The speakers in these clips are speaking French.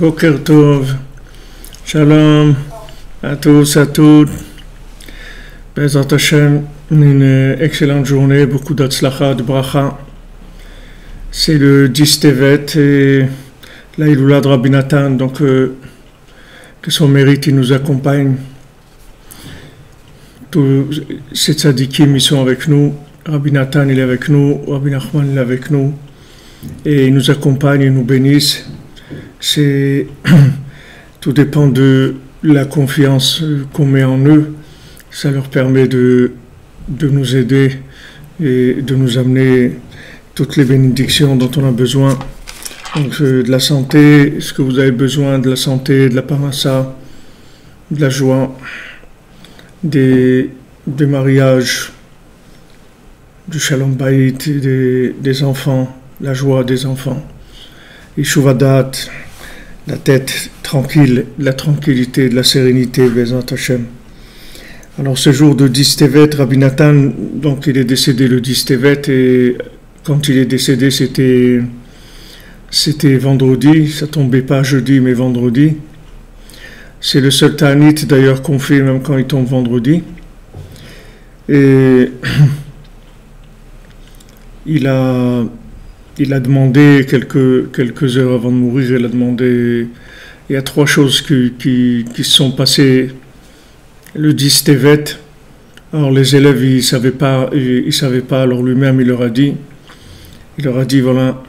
Boker Tov, Shalom à tous, à toutes. Bezat Hashem, une excellente journée, beaucoup d'Atzlacha, de Bracha. C'est le 10 Tevet et la Hiloula de Rabbi Nathan, donc que son mérite il nous accompagne. Tous ces tzadikim ils sont avec nous, Rabbi Nathan il est avec nous, Rabbi Nachman il est avec nous, et ils nous accompagnent, ils nous bénissent. Tout dépend de la confiance qu'on met en eux. Ça leur permet de nous aider et de nous amener toutes les bénédictions dont on a besoin. Donc de la santé, ce que vous avez besoin, de la santé, de la parnassa, de la joie, des mariages, du shalom bayit, des enfants, la joie des enfants, et shuvadat, la tête tranquille, la tranquillité, de la sérénité, Bezat Hashem. Alors ce jour de 10 Tevet, Rabbi Nathan, donc il est décédé le 10 Tevet, et quand il est décédé c'était vendredi, ça tombait pas jeudi mais vendredi. C'est le seul Ta'anit d'ailleurs qu'on fait même quand il tombe vendredi. Et il a demandé quelques heures avant de mourir, il a demandé, il y a 3 choses qui se sont passées le 10 Tevet. Alors les élèves ils savaient pas, alors lui-même il leur a dit voilà,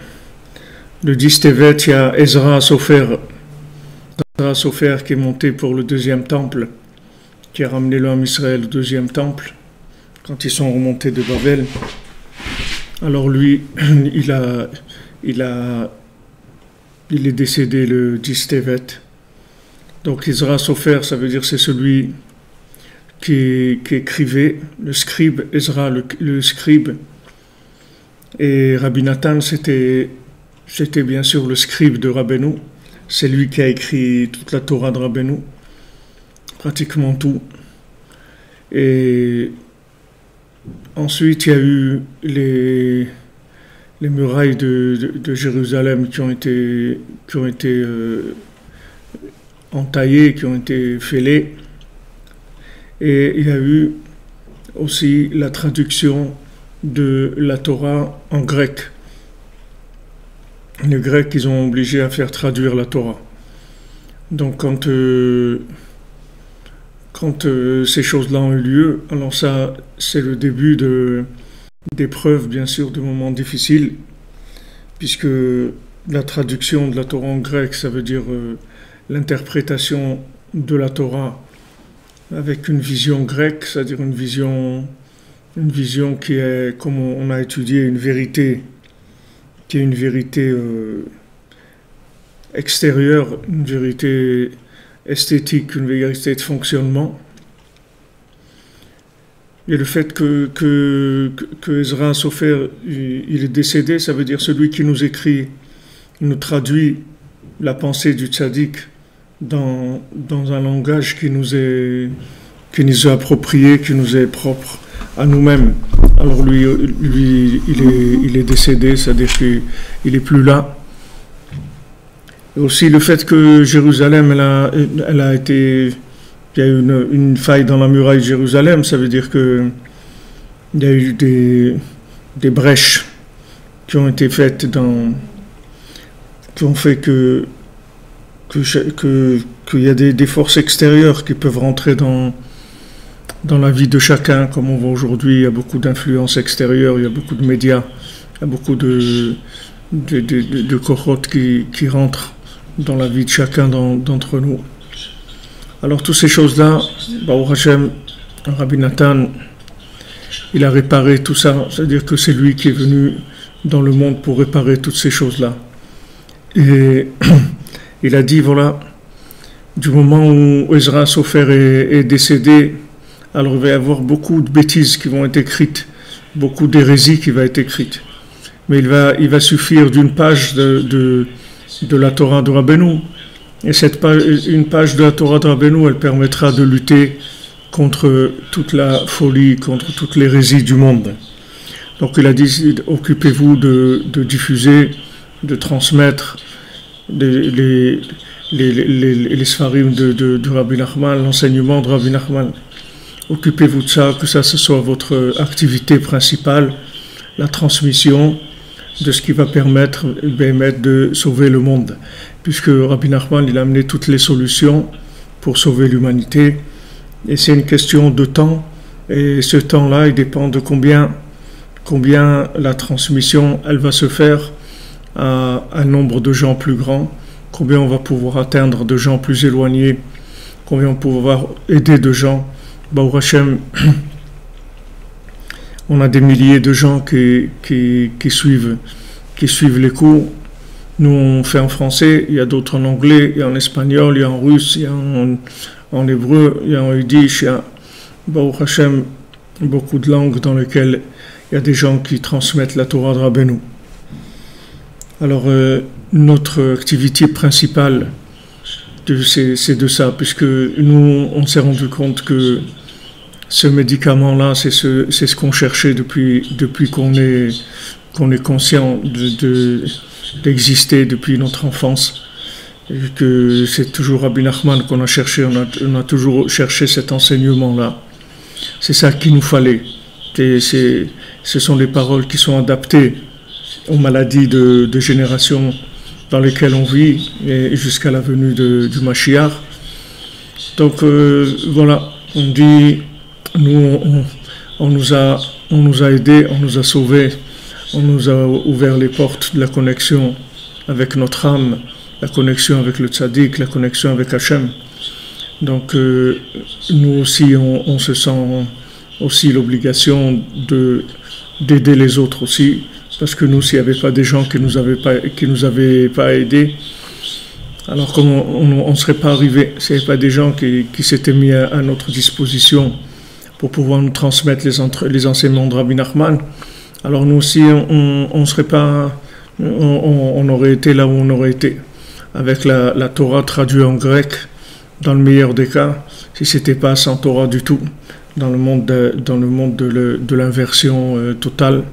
le 10 Tevet il y a Ezra Sofer qui est monté pour le 2e temple, qui a ramené l'homme Israël au 2e temple quand ils sont remontés de Babel. Alors lui, il est décédé le 10 Tevet. Donc Ezra Sofer, ça veut dire c'est celui qui écrivait, le scribe, Ezra le scribe. Et Rabbi Nathan, c'était bien sûr le scribe de Rabbeinu. C'est lui qui a écrit toute la Torah de Rabbeinu, pratiquement tout. Et ensuite, il y a eu les murailles de Jérusalem qui ont été entaillées, qui ont été fêlées. Et il y a eu aussi la traduction de la Torah en grec. Les Grecs, ils ont obligé à faire traduire la Torah. Donc quand ces choses-là ont eu lieu, alors ça, c'est le début d'épreuves, bien sûr, de moments difficiles, puisque la traduction de la Torah en grec, ça veut dire l'interprétation de la Torah avec une vision grecque, c'est-à-dire une vision qui est, comme on a étudié, une vérité, qui est une vérité extérieure, une vérité esthétique, une vérité de fonctionnement. Et le fait que Ezra Sofer il est décédé, ça veut dire celui qui nous écrit, nous traduit la pensée du tzaddik dans un langage qui nous est approprié, qui nous est propre à nous-mêmes. Alors lui il est décédé, c'est-à-dire qu'il est plus là. Et aussi le fait que Jérusalem, elle a été, il y a eu une faille dans la muraille de Jérusalem, ça veut dire que il y a eu des brèches qui ont été faites qui ont fait qu'il y a des forces extérieures qui peuvent rentrer dans la vie de chacun, comme on voit aujourd'hui. Il y a beaucoup d'influences extérieures, il y a beaucoup de médias, il y a beaucoup de cohortes qui rentrent dans la vie de chacun d'entre nous. Alors toutes ces choses-là, Baruch Hashem, Rabbi Nathan, il a réparé tout ça, c'est-à-dire que c'est lui qui est venu dans le monde pour réparer toutes ces choses-là. Et il a dit, voilà, du moment où Ezra Sofer est décédé, alors il va y avoir beaucoup de bêtises qui vont être écrites, beaucoup d'hérésie qui va être écrite. Mais il va suffire d'une page de la Torah de Rabbeinu. Et une page de la Torah de Rabbeinu, elle permettra de lutter contre toute la folie, contre toute l'hérésie du monde. Donc il a dit, occupez-vous de diffuser, de transmettre les Sfarim de Rabbi Nachman, l'enseignement de Rabbi Nachman. Occupez-vous de ça, que ça ce soit votre activité principale, la transmission de ce qui va permettre de sauver le monde. Puisque Rabbi Nachman, il a amené toutes les solutions pour sauver l'humanité. Et c'est une question de temps. Et ce temps-là, il dépend de combien la transmission, elle va se faire à un nombre de gens plus grand, combien on va pouvoir atteindre de gens plus éloignés, combien on va pouvoir aider de gens. Baruch Hashem, on a des milliers de gens qui suivent les cours. Nous, on fait en français, il y a d'autres en anglais, il y a en espagnol, il y a en russe, il y a en hébreu, il y a en yiddish, il y a Baruch Hashem, beaucoup de langues dans lesquelles il y a des gens qui transmettent la Torah de Rabbeinu. Alors, notre activité principale, c'est de ça, puisque nous, on s'est rendu compte que ce médicament-là, c'est ce qu'on cherchait depuis qu'on est conscient d'exister depuis notre enfance. Et que c'est toujours Rabbi Nachman qu'on a cherché, on a toujours cherché cet enseignement-là. C'est ça qu'il nous fallait. Ce sont des paroles qui sont adaptées aux maladies de génération dans lesquelles on vit et jusqu'à la venue du Mashiach. Donc voilà, on dit, nous, on nous a aidés, on nous a sauvés, on nous a ouvert les portes de la connexion avec notre âme, la connexion avec le tzaddik, la connexion avec Hachem. Donc nous aussi, on se sent aussi l'obligation d'aider les autres aussi, parce que nous, s'il n'y avait pas des gens qui nous avaient pas aidés, alors comment on ne serait pas arrivé, s'il n'y avait pas des gens qui s'étaient mis à notre disposition pour pouvoir nous transmettre les enseignements de Rabbi Nachman, alors nous aussi, on serait pas, on aurait été là où on aurait été, avec la Torah traduite en grec, dans le meilleur des cas, si c'était pas sans Torah du tout, dans le monde de l'inversion totale.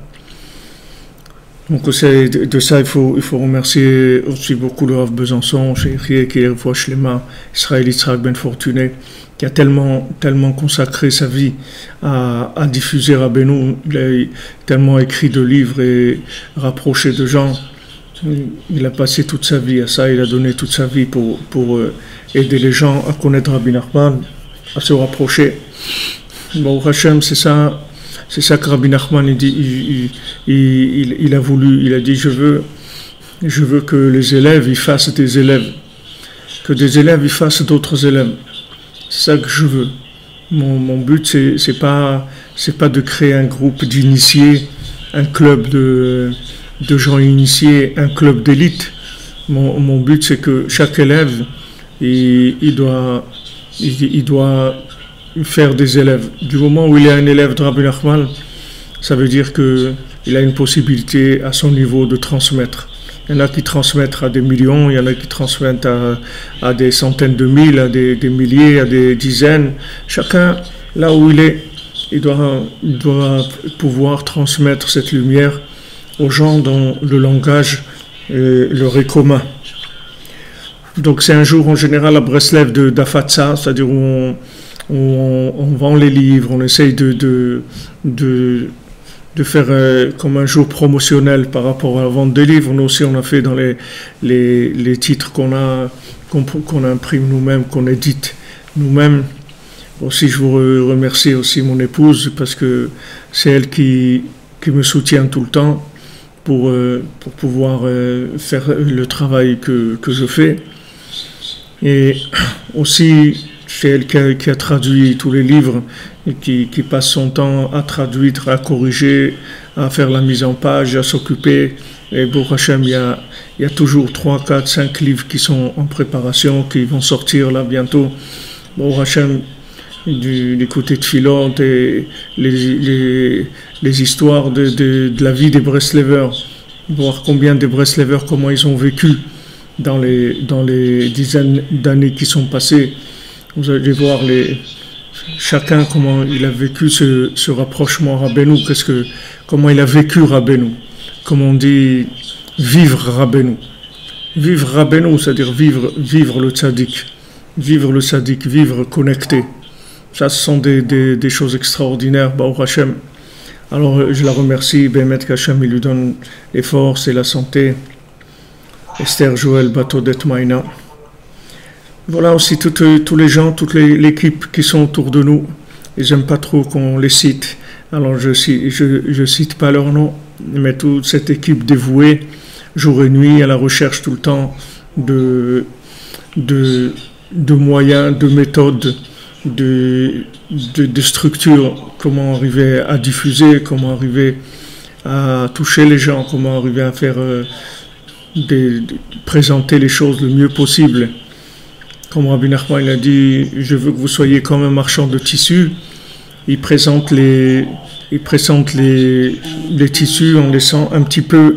Donc de ça, il faut remercier aussi beaucoup le Rav Besançon, Cheikh qui est Shlema, Israël Yitzhak Ben Fortuné, qui a tellement consacré sa vie à diffuser Rabbeinu, il a tellement écrit de livres et rapproché de gens. Il a passé toute sa vie à ça, il a donné toute sa vie pour aider les gens à connaître Rabbi Nachman, à se rapprocher. Bon, Hachem, c'est ça que Rabbi Nachman il a voulu, il a dit je veux que les élèves ils fassent des élèves, que des élèves ils fassent d'autres élèves. C'est ça que je veux. Mon but c'est pas de créer un groupe d'initiés, un club de gens initiés, un club d'élite. Mon but c'est que chaque élève il doit faire des élèves. Du moment où il est un élève de Rabbi Nachman, ça veut dire qu'il a une possibilité à son niveau de transmettre. Il y en a qui transmettent à des millions, il y en a qui transmettent à des centaines de mille, à des milliers, à des dizaines. Chacun, là où il est, il doit pouvoir transmettre cette lumière aux gens dont le langage leur est commun. Donc c'est un jour en général à Breslev d'Afatsa, c'est-à-dire où on vend les livres, on essaye de faire comme un jour promotionnel par rapport à la vente des livres. Nous aussi, on a fait dans les titres qu'on imprime nous-mêmes, qu'on édite nous-mêmes. Aussi, je vous remercie aussi mon épouse parce que c'est elle qui me soutient tout le temps pour pouvoir faire le travail que je fais. Et aussi, c'est elle qui a traduit tous les livres et qui passe son temps à traduire, à corriger, à faire la mise en page, à s'occuper. Et Baruch Hashem, il y a toujours 3, 4, 5 livres qui sont en préparation, qui vont sortir là bientôt. Baruch Hashem, du côté de Philon, et les histoires de la vie des Breslevers, voir combien de Breslevers, comment ils ont vécu dans les dizaines d'années qui sont passées. Vous allez voir chacun comment il a vécu ce rapprochement Rabbeinu, comment il a vécu Rabbeinu, comme on dit vivre Rabbeinu. vivre Rabbeinu, c'est-à-dire vivre le tzaddik, vivre connecté. Ça, ce sont des choses extraordinaires, Baruch Hashem. Alors, je la remercie, Bémet qu'Hashem, il lui donne les forces et la santé. Esther Joël Batodet Maïna. Voilà aussi tous les gens, toute l'équipe qui sont autour de nous. Et j'aime pas trop qu'on les cite. Alors, je cite pas leur nom, mais toute cette équipe dévouée, jour et nuit, à la recherche tout le temps de moyens, de méthodes, de structures, comment arriver à diffuser, comment arriver à toucher les gens, comment arriver à faire présenter les choses le mieux possible. Comme Rabbi Nachman il a dit, je veux que vous soyez comme un marchand de tissus. Il présente les tissus en laissant un petit peu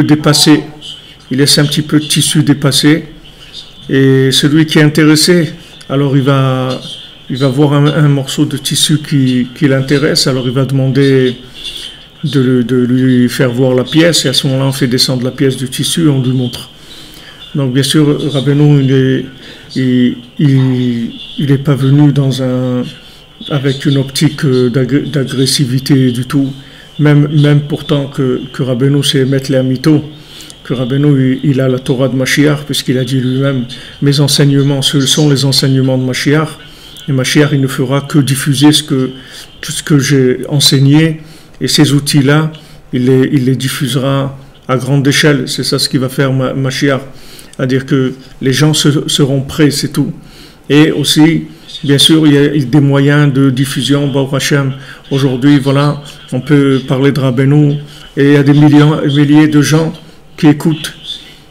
dépassé. Il laisse un petit peu de tissu dépassé. Et celui qui est intéressé, alors il va voir un morceau de tissu qui l'intéresse, alors il va demander de lui faire voir la pièce, et à ce moment-là on fait descendre la pièce du tissu et on lui montre. Donc bien sûr, Rabbeinu, il est pas venu avec une optique d'agressivité du tout, même pourtant que Rabbeinu c'est mettre les amito, que Rabbeinu il a la Torah de Mashiach, puisqu'il a dit lui-même, mes enseignements, ce sont les enseignements de Mashiach, et Mashiach il ne fera que diffuser tout ce que j'ai enseigné, et ces outils-là, il les diffusera à grande échelle, c'est ça ce qu'il va faire Mashiach, c'est-à-dire que les gens seront prêts, c'est tout. Et aussi, bien sûr, il y a des moyens de diffusion, Baruch Hashem. Aujourd'hui, voilà, on peut parler de Rabbeinu, et il y a des milliers de gens qui écoutent.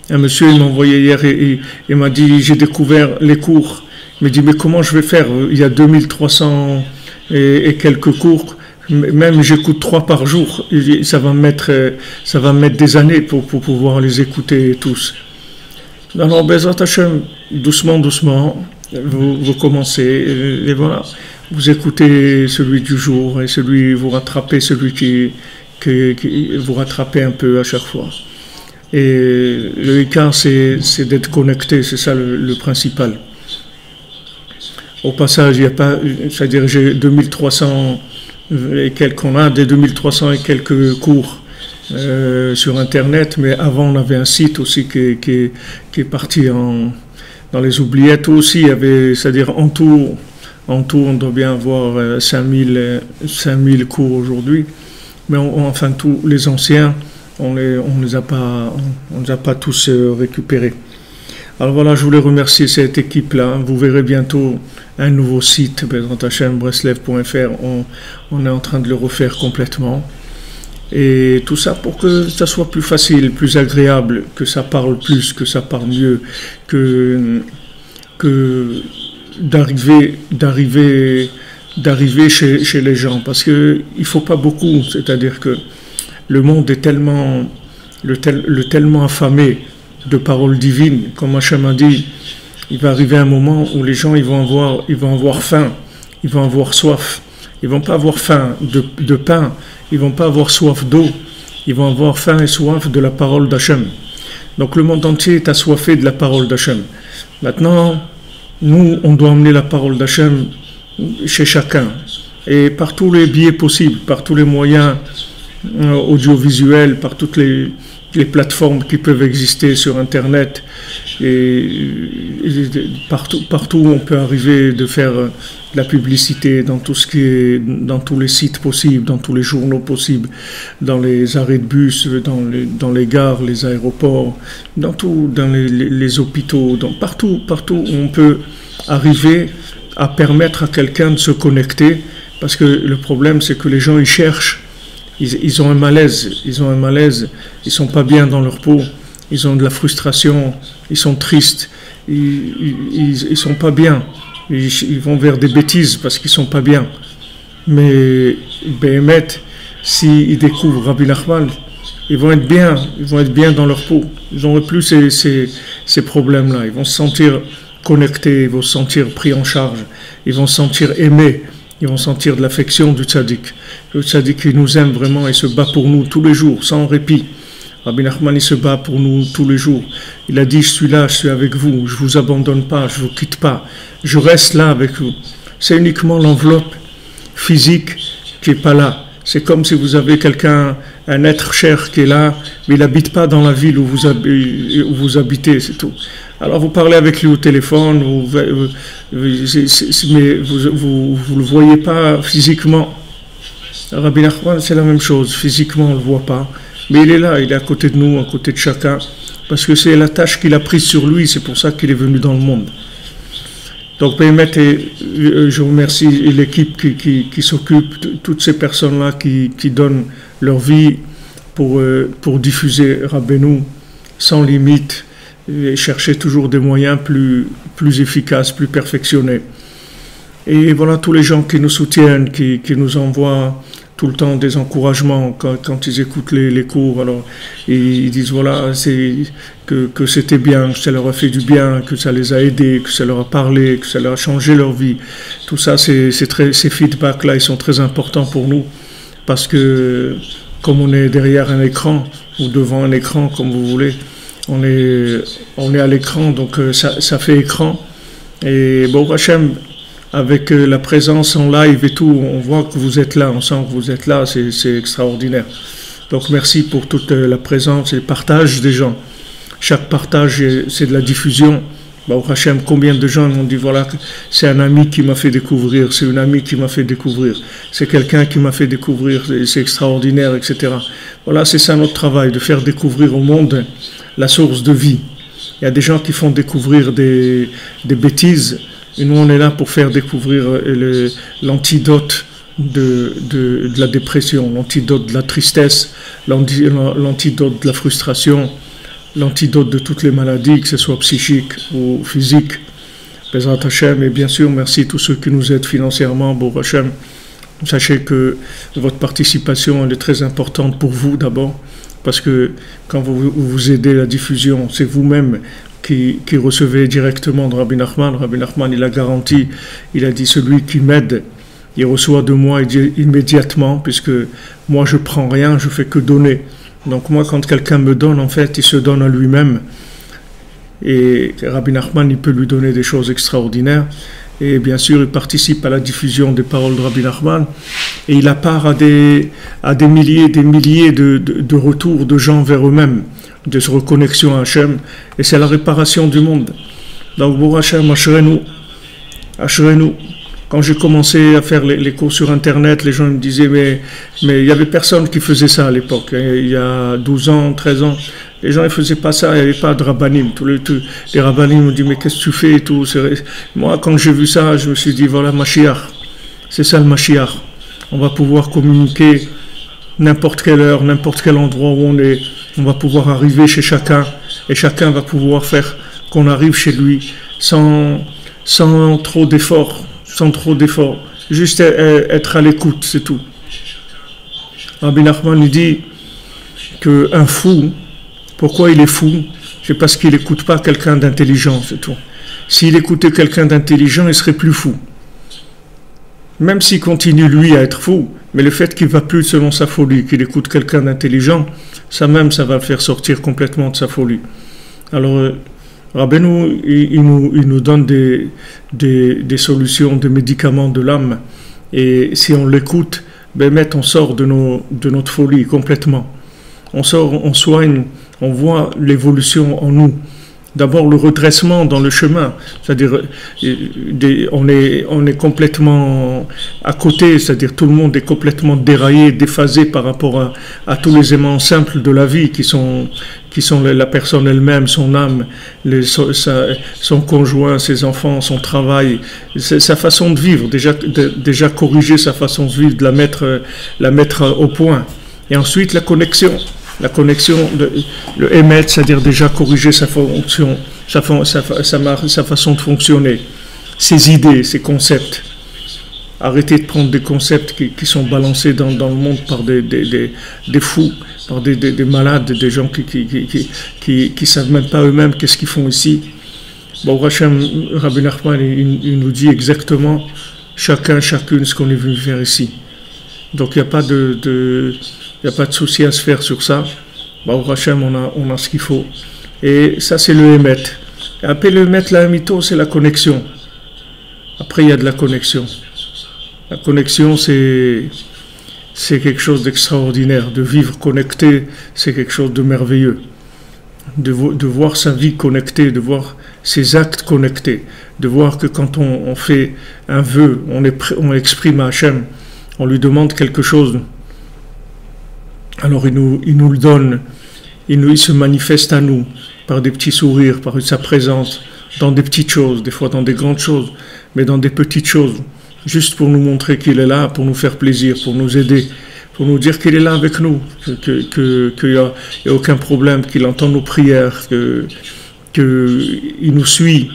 Un monsieur, il m'a envoyé hier, et il m'a dit, j'ai découvert les cours. Il m'a dit, mais comment je vais faire? Il y a 2300 et quelques cours, même j'écoute 3 par jour. Ça va me mettre des années pour pouvoir les écouter tous. Alors, Bezrat Hashem, doucement, vous commencez, et voilà, vous écoutez celui du jour, et vous rattrapez celui qui vous rattrapez un peu à chaque fois. Et le écart, c'est d'être connecté, c'est ça le principal. Au passage, il n'y a pas, c'est-à-dire j'ai 2300 et quelques, on a des 2300 et quelques cours sur Internet, mais avant on avait un site aussi qui est parti dans les oubliettes aussi. Il y avait, c'est-à-dire en tout on doit bien avoir 5000 cours aujourd'hui, mais enfin tous les anciens on les a pas tous récupérés. Alors voilà, je voulais remercier cette équipe-là. Vous verrez bientôt un nouveau site, breslev.fr. On est en train de le refaire complètement. Et tout ça pour que ça soit plus facile, plus agréable, que ça parle plus, que ça parle mieux, que d'arriver chez les gens. Parce que il faut pas beaucoup, c'est-à-dire que le monde est tellement affamé de paroles divines, comme Hachem a dit, il va arriver un moment où les gens ils vont avoir faim, ils vont avoir soif. Ils vont pas avoir faim de pain, ils vont pas avoir soif d'eau, ils vont avoir faim et soif de la parole d'Hachem. Donc le monde entier est assoiffé de la parole d'Hachem. Maintenant, nous, on doit emmener la parole d'Hachem chez chacun, et par tous les biais possibles, par tous les moyens audiovisuels, par toutes les plateformes qui peuvent exister sur Internet, et partout où on peut arriver de faire de la publicité dans tout ce qui est, dans tous les sites possibles, dans tous les journaux possibles, dans les arrêts de bus, dans les gares, les aéroports, dans les hôpitaux, partout où on peut arriver à permettre à quelqu'un de se connecter, parce que le problème c'est que les gens ils cherchent. Ils ont un malaise, ils sont pas bien dans leur peau, ils ont de la frustration, ils sont tristes, ils sont pas bien, ils vont vers des bêtises parce qu'ils sont pas bien. Mais Béhémet, s'ils découvrent Rabbi Nachman, ils vont être bien dans leur peau, ils n'auront plus ces problèmes-là, ils vont se sentir connectés, ils vont se sentir pris en charge, ils vont se sentir aimés. Ils vont sentir de l'affection du tzaddik. Le tzaddik, il nous aime vraiment et se bat pour nous tous les jours, sans répit. Rabbi Nachman, il se bat pour nous tous les jours. Il a dit, je suis là, je suis avec vous, je vous abandonne pas, je vous quitte pas, je reste là avec vous. C'est uniquement l'enveloppe physique qui est pas là. C'est comme si vous avez quelqu'un, un être cher qui est là, mais il n'habite pas dans la ville où vous habitez, c'est tout. Alors vous parlez avec lui au téléphone, mais vous le voyez pas physiquement. Rabbi Nachman, c'est la même chose, physiquement on ne le voit pas, mais il est là, il est à côté de nous, à côté de chacun, parce que c'est la tâche qu'il a prise sur lui, c'est pour ça qu'il est venu dans le monde. Donc, je remercie l'équipe qui s'occupe de toutes ces personnes-là qui donnent leur vie pour diffuser Rabbeinu sans limite et chercher toujours des moyens plus efficaces, plus perfectionnés. Et voilà tous les gens qui nous soutiennent, qui nous envoient tout le temps des encouragements quand ils écoutent les cours. Alors, ils disent voilà, que c'était bien, que ça leur a fait du bien, que ça les a aidés, que ça leur a parlé, que ça leur a changé leur vie. Tout ça, ces feedbacks-là, ils sont très importants pour nous parce que comme on est derrière un écran ou devant un écran, comme vous voulez, on est à l'écran, donc ça fait écran. Et bon, Hachem, avec la présence en live et tout, on voit que vous êtes là, on sent que vous êtes là, c'est extraordinaire. Donc merci pour toute la présence et le partage des gens. Chaque partage, c'est de la diffusion. Bah, Hachem, combien de gens m'ont dit, voilà, c'est un ami qui m'a fait découvrir, c'est une amie qui m'a fait découvrir, c'est quelqu'un qui m'a fait découvrir, c'est extraordinaire, etc. Voilà, c'est ça notre travail, de faire découvrir au monde la source de vie. Il y a des gens qui font découvrir des bêtises, et nous on est là pour faire découvrir l'antidote de la dépression, l'antidote de la tristesse, l'antidote de la frustration, l'antidote de toutes les maladies, que ce soit psychiques ou physiques. Bezrat Hashem, et bien sûr, merci à tous ceux qui nous aident financièrement. Bon Hashem, sachez que votre participation elle est très importante pour vous d'abord, parce que quand vous aidez la diffusion, c'est vous-même qui recevez directement de Rabbi Nachman. Rabbi Nachman, il a garanti, il a dit celui qui m'aide, il reçoit de moi immédiatement, puisque moi je prends rien, je fais que donner. Donc moi, quand quelqu'un me donne, en fait, il se donne à lui-même. Et Rabbi Nachman, il peut lui donner des choses extraordinaires. Et bien sûr, il participe à la diffusion des paroles de Rabbi Nachman. Et il a part à des milliers de retours de gens vers eux-mêmes, de reconnexion à Hachem. Et c'est la réparation du monde. Donc, Bour Hachem, Ashrenu. Quand j'ai commencé à faire les cours sur Internet, les gens me disaient, mais il y avait personne qui faisait ça à l'époque. Il y a 12 ans, 13 ans. Les gens ne faisaient pas ça, il n'y avait pas de rabbanim. Les rabbanim m'ont dit, mais qu'est-ce que tu fais et tout. Moi, quand j'ai vu ça, je me suis dit, voilà, Mashiach. C'est ça le Mashiach. On va pouvoir communiquer n'importe quelle heure, n'importe quel endroit où on est. On va pouvoir arriver chez chacun. Et chacun va pouvoir faire qu'on arrive chez lui sans trop d'efforts. Juste être à l'écoute, c'est tout. Rabbi Nachman il dit qu'un fou, pourquoi il est fou? C'est parce qu'il n'écoute pas quelqu'un d'intelligent, c'est tout. S'il écoutait quelqu'un d'intelligent, il serait plus fou. Même s'il continue lui à être fou, mais le fait qu'il ne va plus selon sa folie, qu'il écoute quelqu'un d'intelligent, ça va le faire sortir complètement de sa folie. Alors, Rabbeinu, il nous donne des solutions, des médicaments de l'âme. Et si on l'écoute, on sort de notre folie complètement. On soigne, on voit l'évolution en nous. D'abord le redressement dans le chemin, c'est-à-dire on est complètement à côté, c'est-à-dire tout le monde est complètement déraillé, déphasé par rapport à tous les aimants simples de la vie qui sont la personne elle-même, son âme, son conjoint, ses enfants, son travail, sa façon de vivre, déjà corriger sa façon de vivre, de la mettre au point. Et ensuite la connexion, le émettre, c'est-à-dire déjà corriger sa fonction, sa façon de fonctionner, ses idées, ses concepts. Arrêter de prendre des concepts qui sont balancés dans le monde par des fous, par des malades, des gens qui savent même pas eux-mêmes qu'est-ce qu'ils font ici. Bon, Rabbi Nachman, il nous dit exactement chacune ce qu'on est venu faire ici. Donc il n'y a pas de souci à se faire sur ça. Baruch Hashem, on a ce qu'il faut. Et ça, c'est le Emet. Et après le Emet, la Amito, c'est la connexion. Après, il y a de la connexion. La connexion, c'est quelque chose d'extraordinaire. De vivre connecté, c'est quelque chose de merveilleux. De voir sa vie connectée, de voir ses actes connectés, de voir que quand on fait un vœu, on exprime à Hachem, on lui demande quelque chose, alors il nous le donne, il se manifeste à nous par des petits sourires, par sa présence, dans des petites choses, des fois dans des grandes choses, mais dans des petites choses, juste pour nous montrer qu'il est là, pour nous faire plaisir, pour nous aider, pour nous dire qu'il est là avec nous, qu'il n'y a aucun problème, qu'il entend nos prières, qu'il nous suit,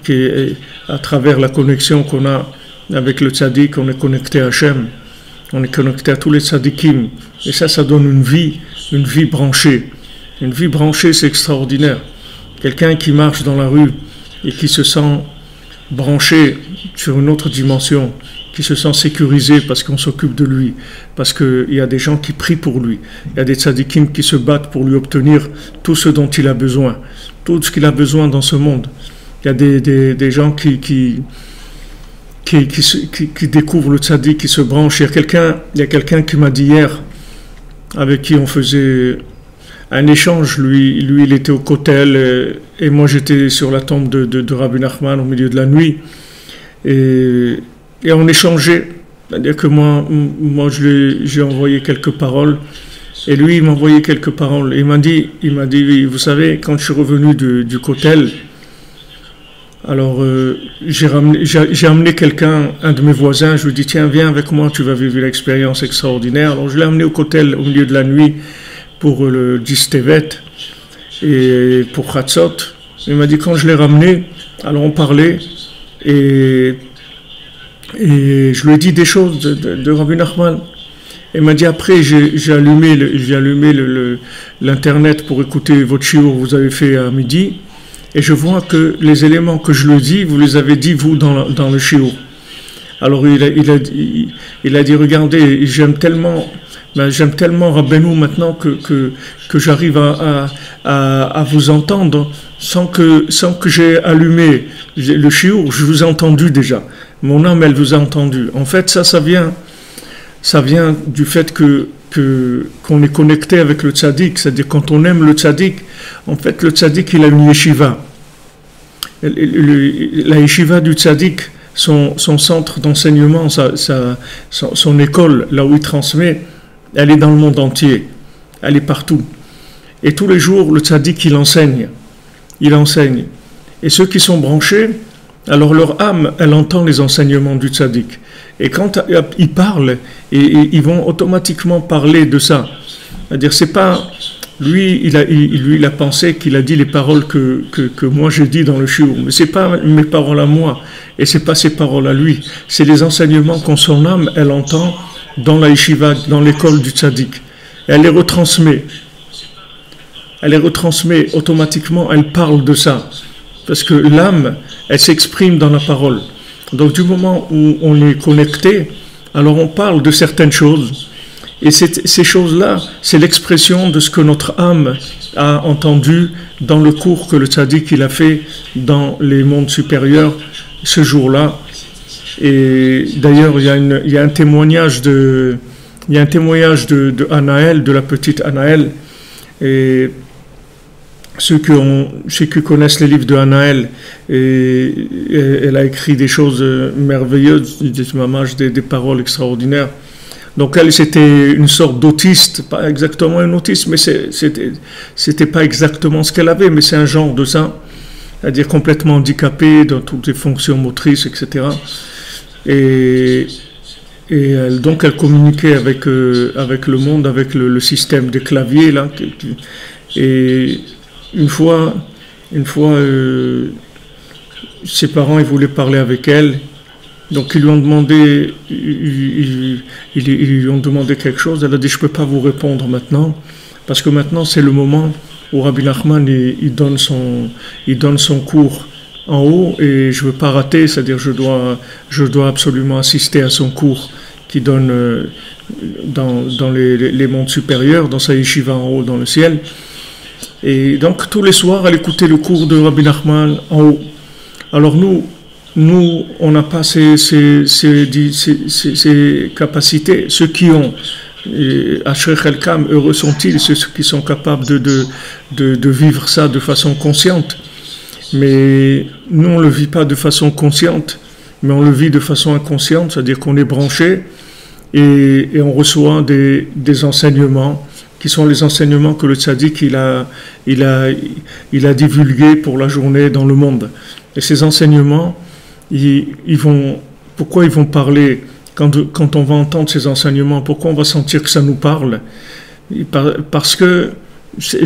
qu'à travers la connexion qu'on a avec le tzaddik, on est connecté à Hachem, on est connecté à tous les tzaddikim, et ça donne une vie branchée. Une vie branchée, c'est extraordinaire. Quelqu'un qui marche dans la rue et qui se sent branché sur une autre dimension, qui se sent sécurisé parce qu'on s'occupe de lui, parce qu'il y a des gens qui prient pour lui, il y a des tzaddikim qui se battent pour lui obtenir tout ce dont il a besoin, tout ce qu'il a besoin dans ce monde. Il y a des gens qui découvrent le tzaddik, qui se branchent. Il y a quelqu'un qui m'a dit hier, avec qui on faisait un échange, lui il était au Kotel et moi j'étais sur la tombe de Rabbi Nachman au milieu de la nuit et on échangeait, c'est-à-dire que moi j'ai envoyé quelques paroles et lui il m'a envoyé quelques paroles et il m'a dit vous savez, quand je suis revenu du Kotel, alors j'ai amené quelqu'un, un de mes voisins, je lui ai dit tiens viens avec moi, tu vas vivre une expérience extraordinaire. Alors je l'ai amené au Kotel au milieu de la nuit pour le 10 Tevet et pour Chatzot. Il m'a dit quand je l'ai ramené, alors on parlait et je lui ai dit des choses de Rabbi Nachman. Il m'a dit après j'ai allumé l'internet pour écouter votre shiur que vous avez fait à midi et je vois que les éléments que je lui dis, vous les avez dit vous dans le shiur. Alors il a dit regardez, j'aime tellement Rabbeinu maintenant que j'arrive à vous entendre sans que j'ai allumé le shiur, je vous ai entendu déjà. Mon âme, elle vous a entendu. En fait, ça vient du fait qu'on est connecté avec le tzaddik, c'est-à-dire quand on aime le tzaddik, en fait le tzaddik il a une yeshiva. La yeshiva du tzaddik, son centre d'enseignement, son école, là où il transmet, elle est dans le monde entier, elle est partout. Et tous les jours, le tzaddik, il enseigne. Et ceux qui sont branchés, alors leur âme, elle entend les enseignements du tzaddik. Et quand ils parlent, ils vont automatiquement parler de ça. C'est-à-dire, c'est pas... Lui, il a pensé qu'il a dit les paroles que moi j'ai dit dans le shiur. Mais c'est pas mes paroles à moi. Et c'est pas ses paroles à lui. C'est les enseignements qu'en son âme, elle entend dans la yeshiva, dans l'école du tzaddik. Et elle les retransmet. Automatiquement, elle parle de ça. Parce que l'âme, elle s'exprime dans la parole. Donc du moment où on est connecté, alors on parle de certaines choses. Et ces choses-là, c'est l'expression de ce que notre âme a entendu dans le cours que le tzaddik il a fait dans les mondes supérieurs ce jour-là. Et d'ailleurs, il y a un témoignage de Anaël, de la petite Anaël. Et ceux qui connaissent les livres de Anaël, et elle a écrit des choses merveilleuses, des paroles extraordinaires. Donc elle, c'était une sorte d'autiste, pas exactement un autiste, mais c'était pas exactement ce qu'elle avait, mais c'est un genre de ça, c'est-à-dire complètement handicapée dans toutes les fonctions motrices, etc. Et donc elle communiquait avec le monde, avec le système des claviers là. Et une fois, ses parents ils voulaient parler avec elle. Donc ils lui ont demandé quelque chose. Elle a dit je peux pas vous répondre maintenant parce que maintenant c'est le moment où Rabbi Nachman il donne son cours en haut et je veux pas rater, c'est-à-dire je dois absolument assister à son cours qui donne dans les mondes supérieurs, dans sa yeshiva en haut, dans le ciel. Et donc tous les soirs, elle écoutait le cours de Rabbi Nachman en haut. Alors nous, on n'a pas ces capacités. Ceux qui ont Ashrei Chelkam, heureux sont-ils, ceux qui sont capables de vivre ça de façon consciente. Mais nous, on ne le vit pas de façon consciente, mais on le vit de façon inconsciente, c'est-à-dire qu'on est branché et on reçoit des enseignements qui sont les enseignements que le tzaddik il a divulgués pour la journée dans le monde. Et ces enseignements, pourquoi ils vont parler quand on va entendre ces enseignements, pourquoi on va sentir que ça nous parle? Parce que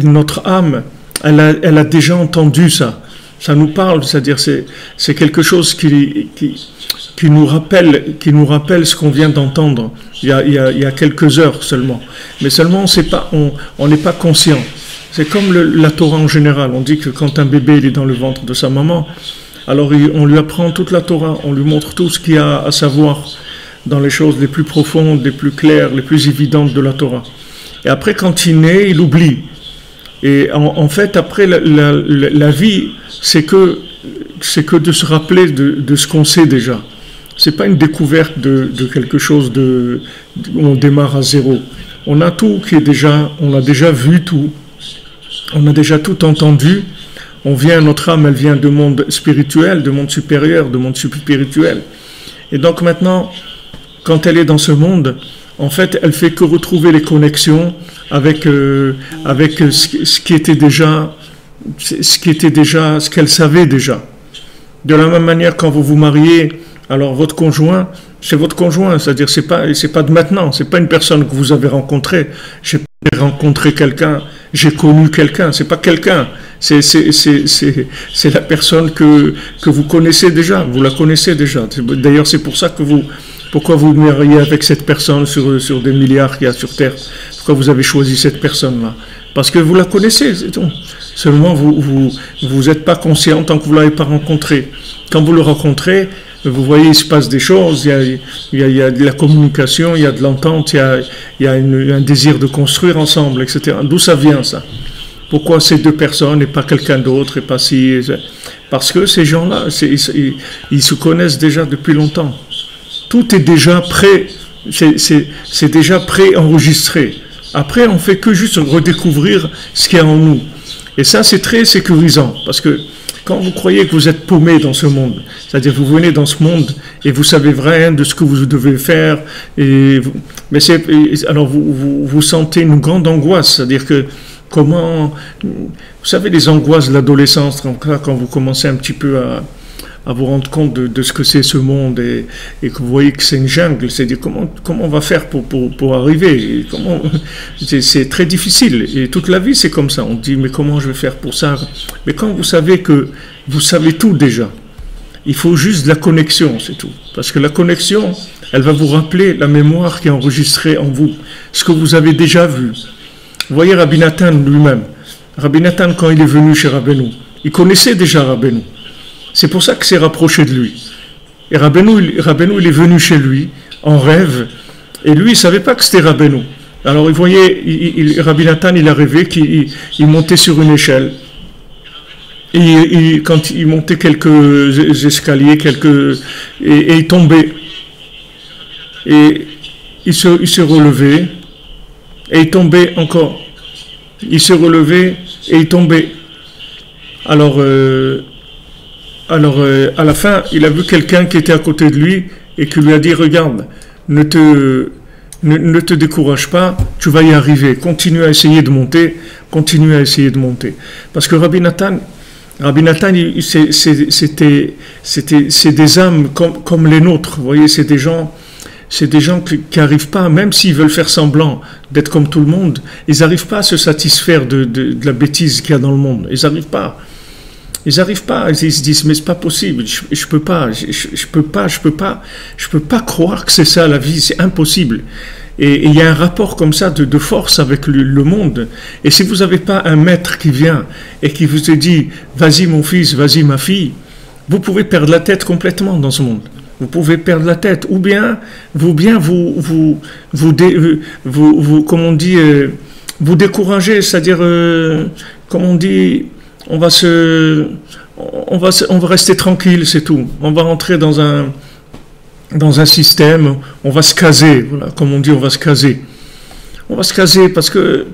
notre âme, elle a déjà entendu ça. Ça nous parle, c'est-à-dire c'est quelque chose qui nous rappelle ce qu'on vient d'entendre il y a quelques heures seulement. Mais seulement on n'est pas conscient. C'est comme la Torah en général. On dit que quand un bébé il est dans le ventre de sa maman, alors on lui apprend toute la Torah, on lui montre tout ce qu'il y a à savoir dans les choses les plus profondes, les plus claires, les plus évidentes de la Torah. Et après, quand il naît, il oublie. Et en fait, après, la vie, c'est que de se rappeler de ce qu'on sait déjà. C'est pas une découverte de quelque chose où on démarre à zéro. On a tout on a déjà vu tout. On a déjà tout entendu. Notre âme, elle vient de monde spirituel, de monde supérieur, de monde spirituel. Et donc maintenant, quand elle est dans ce monde, en fait, elle fait que retrouver les connexions avec ce qui était déjà, ce qu'elle savait déjà. De la même manière, quand vous vous mariez, alors votre conjoint, c'est votre conjoint, c'est-à-dire c'est pas de maintenant, c'est pas une personne que vous avez rencontrée. J'ai rencontré quelqu'un, j'ai connu quelqu'un, c'est pas quelqu'un, c'est la personne que vous connaissez déjà, vous la connaissez déjà. D'ailleurs, c'est pour ça que pourquoi vous vous mariez avec cette personne sur des milliards qu'il y a sur Terre? Pourquoi vous avez choisi cette personne-là? Parce que vous la connaissez, c'est tout. Seulement, vous n'êtes pas conscient tant que vous ne l'avez pas rencontré. Quand vous le rencontrez, vous voyez, il se passe des choses, il y a de la communication, il y a de l'entente, il y a un désir de construire ensemble, etc. D'où ça vient, ça? Pourquoi ces deux personnes et pas quelqu'un d'autre et pas si... Parce que ces gens-là, ils se connaissent déjà depuis longtemps. Tout est déjà prêt, c'est déjà pré-enregistré. Après, on fait que juste redécouvrir ce qu'il y a en nous. Et ça, c'est très sécurisant, parce que quand vous croyez que vous êtes paumé dans ce monde, c'est-à-dire vous venez dans ce monde et vous savez rien de ce que vous devez faire, alors vous sentez une grande angoisse, c'est-à-dire que vous savez les angoisses de l'adolescence, quand vous commencez un petit peu à vous rendre compte de ce que c'est ce monde et que vous voyez que c'est une jungle, c'est-à-dire comment on va faire pour arriver, c'est très difficile et toute la vie c'est comme ça, on dit mais comment je vais faire pour ça, mais quand vous savez que vous savez tout déjà, il faut juste de la connexion, c'est tout, parce que la connexion elle va vous rappeler la mémoire qui est enregistrée en vous, ce que vous avez déjà vu. Vous voyez Rabbi Nathan lui-même, Rabbi Nathan quand il est venu chez Rabbeinu, il connaissait déjà Rabbeinu. C'est pour ça que c'est rapproché de lui. Et Rabbeinu, il est venu chez lui en rêve, et lui, il ne savait pas que c'était Rabbeinu. Alors, il voyait, Rabbi Nathan, il a rêvé qu'il montait sur une échelle. Et quand il montait quelques escaliers, et il tombait. Et il se relevait, et il tombait encore. Il se relevait, et il tombait. Alors, à la fin, il a vu quelqu'un qui était à côté de lui et qui lui a dit « Regarde, ne te décourage pas, tu vas y arriver. Continue à essayer de monter, continue à essayer de monter. » Parce que Rabbi Nathan, c'est des âmes comme les nôtres. Vous voyez, c'est des gens qui n'arrivent pas, même s'ils veulent faire semblant d'être comme tout le monde, ils n'arrivent pas à se satisfaire de la bêtise qu'il y a dans le monde. Ils n'arrivent pas. Ils se disent mais c'est pas possible, je peux pas croire que c'est ça la vie, c'est impossible. Et il y a un rapport comme ça de force avec le monde. Et si vous n'avez pas un maître qui vient et qui vous dit vas-y mon fils, vas-y ma fille, vous pouvez perdre la tête complètement dans ce monde. Vous pouvez perdre la tête, ou bien comme on dit, vous décourager, c'est-à-dire, comme on dit, on va rester tranquille, c'est tout. On va rentrer dans un système, on va se caser, voilà, comme on dit, on va se caser. On va se caser parce que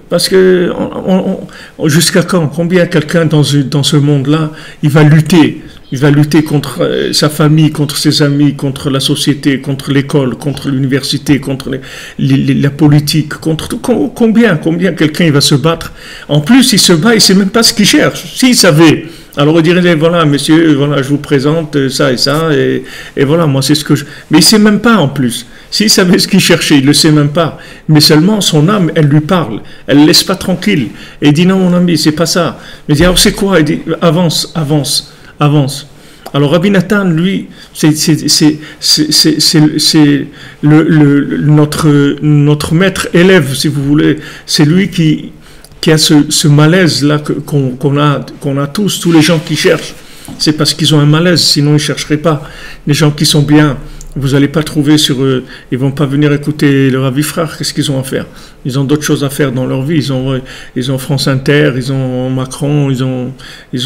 jusqu'à quand? Combien quelqu'un dans ce monde-là, il va lutter contre sa famille, contre ses amis, contre la société, contre l'école, contre l'université, contre la politique, contre tout. Combien quelqu'un il va se battre? En plus, il se bat, il sait même pas ce qu'il cherche. S'il savait, alors il dirait, voilà, messieurs, voilà, je vous présente ça et ça, et voilà, moi c'est ce que je... Mais il sait même pas en plus. S'il savait ce qu'il cherchait, il le sait même pas. Mais seulement son âme, elle lui parle. Elle le laisse pas tranquille. Et il dit, non, mon ami, c'est pas ça. Mais il dit, alors c'est quoi? Il dit, avance. Alors Rabbi Nathan, lui, c'est notre maître élève, si vous voulez. C'est lui qui a ce malaise-là qu'on a tous les gens qui cherchent. C'est parce qu'ils ont un malaise, sinon ils ne chercheraient pas. Les gens qui sont bien, vous n'allez pas trouver ils vont pas venir écouter le Ravi Frère. Qu'est-ce qu'ils ont à faire? Ils ont d'autres choses à faire dans leur vie. Ils ont France Inter, ils ont Macron, ils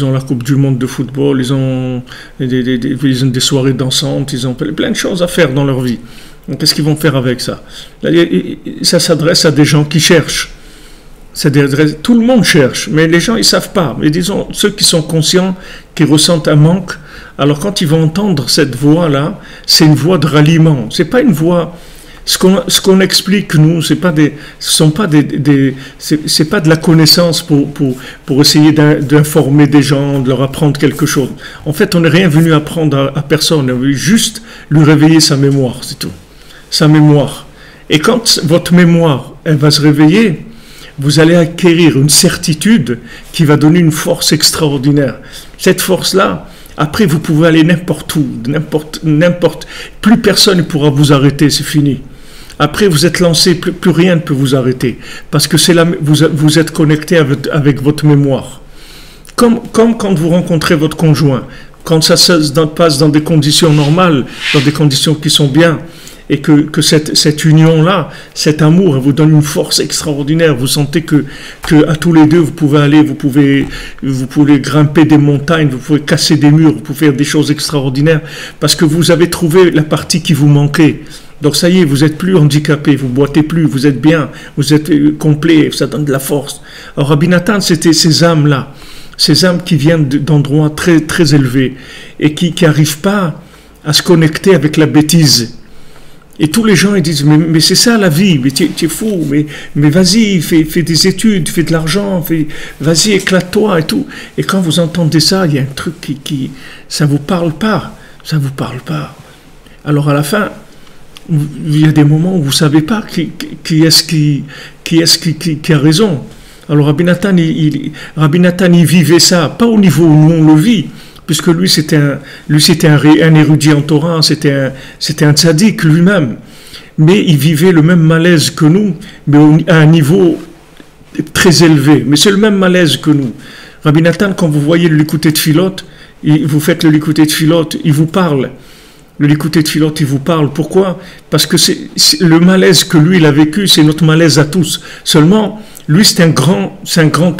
ont la Coupe du Monde de football, ils ont des soirées dansantes, ils ont plein de choses à faire dans leur vie. Donc qu'est-ce qu'ils vont faire avec ça? Ça s'adresse à des gens qui cherchent. Tout le monde cherche, mais les gens ils savent pas. Mais disons, ceux qui sont conscients, qui ressentent un manque, alors quand ils vont entendre cette voix-là, c'est une voix de ralliement. C'est pas une voix. Ce qu'on explique nous, c'est pas de la connaissance pour essayer d'informer des gens, de leur apprendre quelque chose. En fait, on n'est rien venu apprendre à personne. On veut juste lui réveiller sa mémoire, c'est tout. Sa mémoire. Et quand votre mémoire, elle va se réveiller, vous allez acquérir une certitude qui va donner une force extraordinaire. Cette force-là, après, vous pouvez aller n'importe où, n'importe. Plus personne ne pourra vous arrêter, c'est fini. Après, vous êtes lancé, plus rien ne peut vous arrêter. Parce que vous êtes connecté avec votre mémoire. Comme quand vous rencontrez votre conjoint, quand ça se passe dans des conditions normales, dans des conditions qui sont bien, et que cette union-là, cet amour, elle vous donne une force extraordinaire. Vous sentez que à tous les deux, vous pouvez aller, vous pouvez grimper des montagnes, vous pouvez casser des murs, vous pouvez faire des choses extraordinaires, parce que vous avez trouvé la partie qui vous manquait. Donc ça y est, vous êtes plus handicapé, vous boitez plus, vous êtes bien, vous êtes complet, ça donne de la force. Alors Rabbi Nathan, c'était ces âmes-là, ces âmes qui viennent d'endroits très, très élevés, et qui n'arrivent pas à se connecter avec la bêtise. Et tous les gens ils disent mais c'est ça la vie, mais tu es fou, mais vas-y, fais des études, fais de l'argent, vas-y, éclate-toi et tout. Et quand vous entendez ça, il y a un truc qui ça vous parle pas. Alors à la fin, il y a des moments où vous savez pas qui est-ce qui a raison. Alors Rabbi Nathan il vivait ça, pas au niveau où nous on le vit. Puisque lui c'était un érudit en Torah, c'était un tzaddik lui-même, mais il vivait le même malaise que nous, mais à un niveau très élevé. Mais c'est le même malaise que nous. Rabbi Nathan, quand vous voyez le Likutei Tfilot, vous faites le Likutei Tfilot, il vous parle. Le Likutei Tfilot, il vous parle. Pourquoi? Parce que c'est le malaise que lui il a vécu, c'est notre malaise à tous. Seulement, lui c'est un grand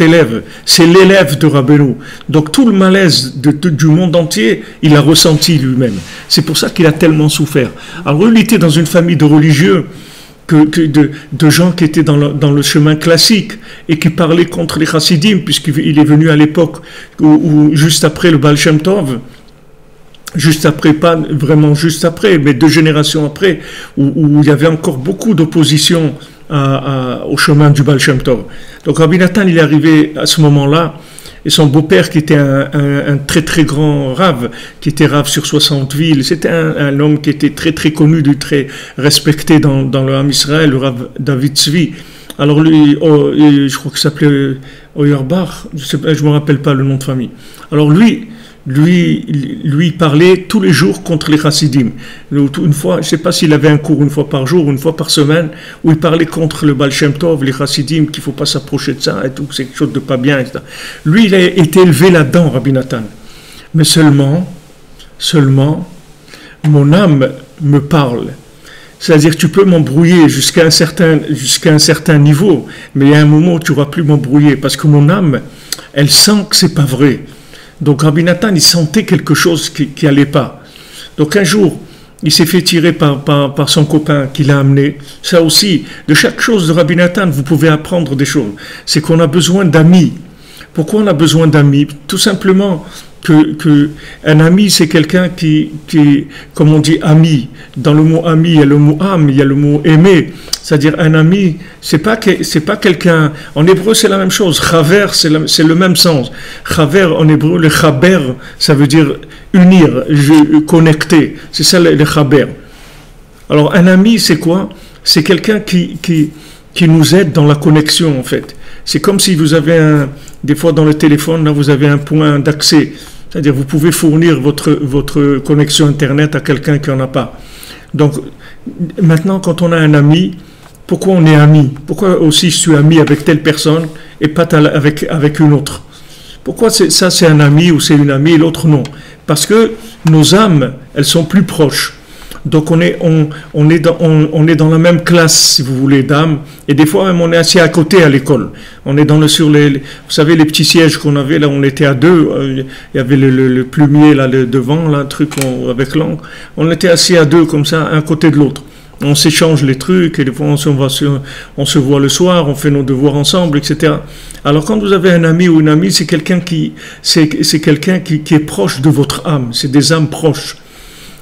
élève. C'est l'élève de Rabbeinu. Donc tout le malaise du monde entier, il a ressenti lui-même. C'est pour ça qu'il a tellement souffert. Alors il était dans une famille de religieux, de gens qui étaient dans le chemin classique et qui parlaient contre les chassidim, puisqu'il est venu à l'époque où juste après le Baal Shem Tov. Juste après, pas vraiment juste après, mais 2 générations après, où il y avait encore beaucoup d'opposition au chemin du Baal Shem Tov. Donc Rabbi Nathan, il est arrivé à ce moment-là, et son beau-père, qui était un très très grand rave, qui était rave sur 60 villes, c'était un homme qui était très très connu, très respecté dans le Ham Israël, le rave David Tzvi. Alors lui, je crois qu'il s'appelait Oyarbach, je ne me rappelle pas le nom de famille. Alors lui parlait tous les jours contre les chassidim. Une fois, je ne sais pas s'il avait un cours une fois par jour, une fois par semaine, où il parlait contre le Baal Shem Tov, les chassidim, qu'il ne faut pas s'approcher de ça, et tout, c'est quelque chose de pas bien, etc. Lui, il a été élevé là-dedans, Rabbi Nathan. Mais seulement, mon âme me parle. C'est-à-dire que tu peux m'embrouiller jusqu'à un certain niveau, mais il y a un moment où tu ne vas plus m'embrouiller parce que mon âme, elle sent que c'est pas vrai. Donc Rabbi Nathan, il sentait quelque chose qui allait pas. Donc un jour, il s'est fait tirer par son copain qui l'a amené. Ça aussi, de chaque chose de Rabbi Nathan, vous pouvez apprendre des choses. C'est qu'on a besoin d'amis. Pourquoi on a besoin d'amis? Tout simplement que un ami, c'est quelqu'un qui, comme on dit ami, dans le mot ami, il y a le mot âme, il y a le mot aimer. C'est-à-dire un ami, c'est pas quelqu'un, en hébreu c'est la même chose. Chaver, c'est le même sens. Chaver, en hébreu, le chaber, ça veut dire unir, connecter. C'est ça le chaber. Alors un ami, c'est quoi? C'est quelqu'un qui nous aide dans la connexion, en fait. C'est comme si vous avez des fois dans le téléphone, là, vous avez un point d'accès. C'est-à-dire, vous pouvez fournir votre connexion Internet à quelqu'un qui n'en a pas. Donc, maintenant, quand on a un ami, pourquoi on est ami? Pourquoi aussi je suis ami avec telle personne et pas avec une autre? Pourquoi ça c'est un ami ou c'est une amie et l'autre non? Parce que nos âmes, elles sont plus proches. Donc on est dans la même classe, si vous voulez, d'âme. Et des fois même on est assis à côté à l'école. On est vous savez les petits sièges qu'on avait là, on était à deux. Il y avait le plumier là devant, là, un truc avec l'encre. On était assis à deux comme ça, un côté de l'autre. On s'échange les trucs et des fois on se voit le soir, on fait nos devoirs ensemble, etc. Alors quand vous avez un ami ou une amie, c'est quelqu'un qui est proche de votre âme. C'est des âmes proches.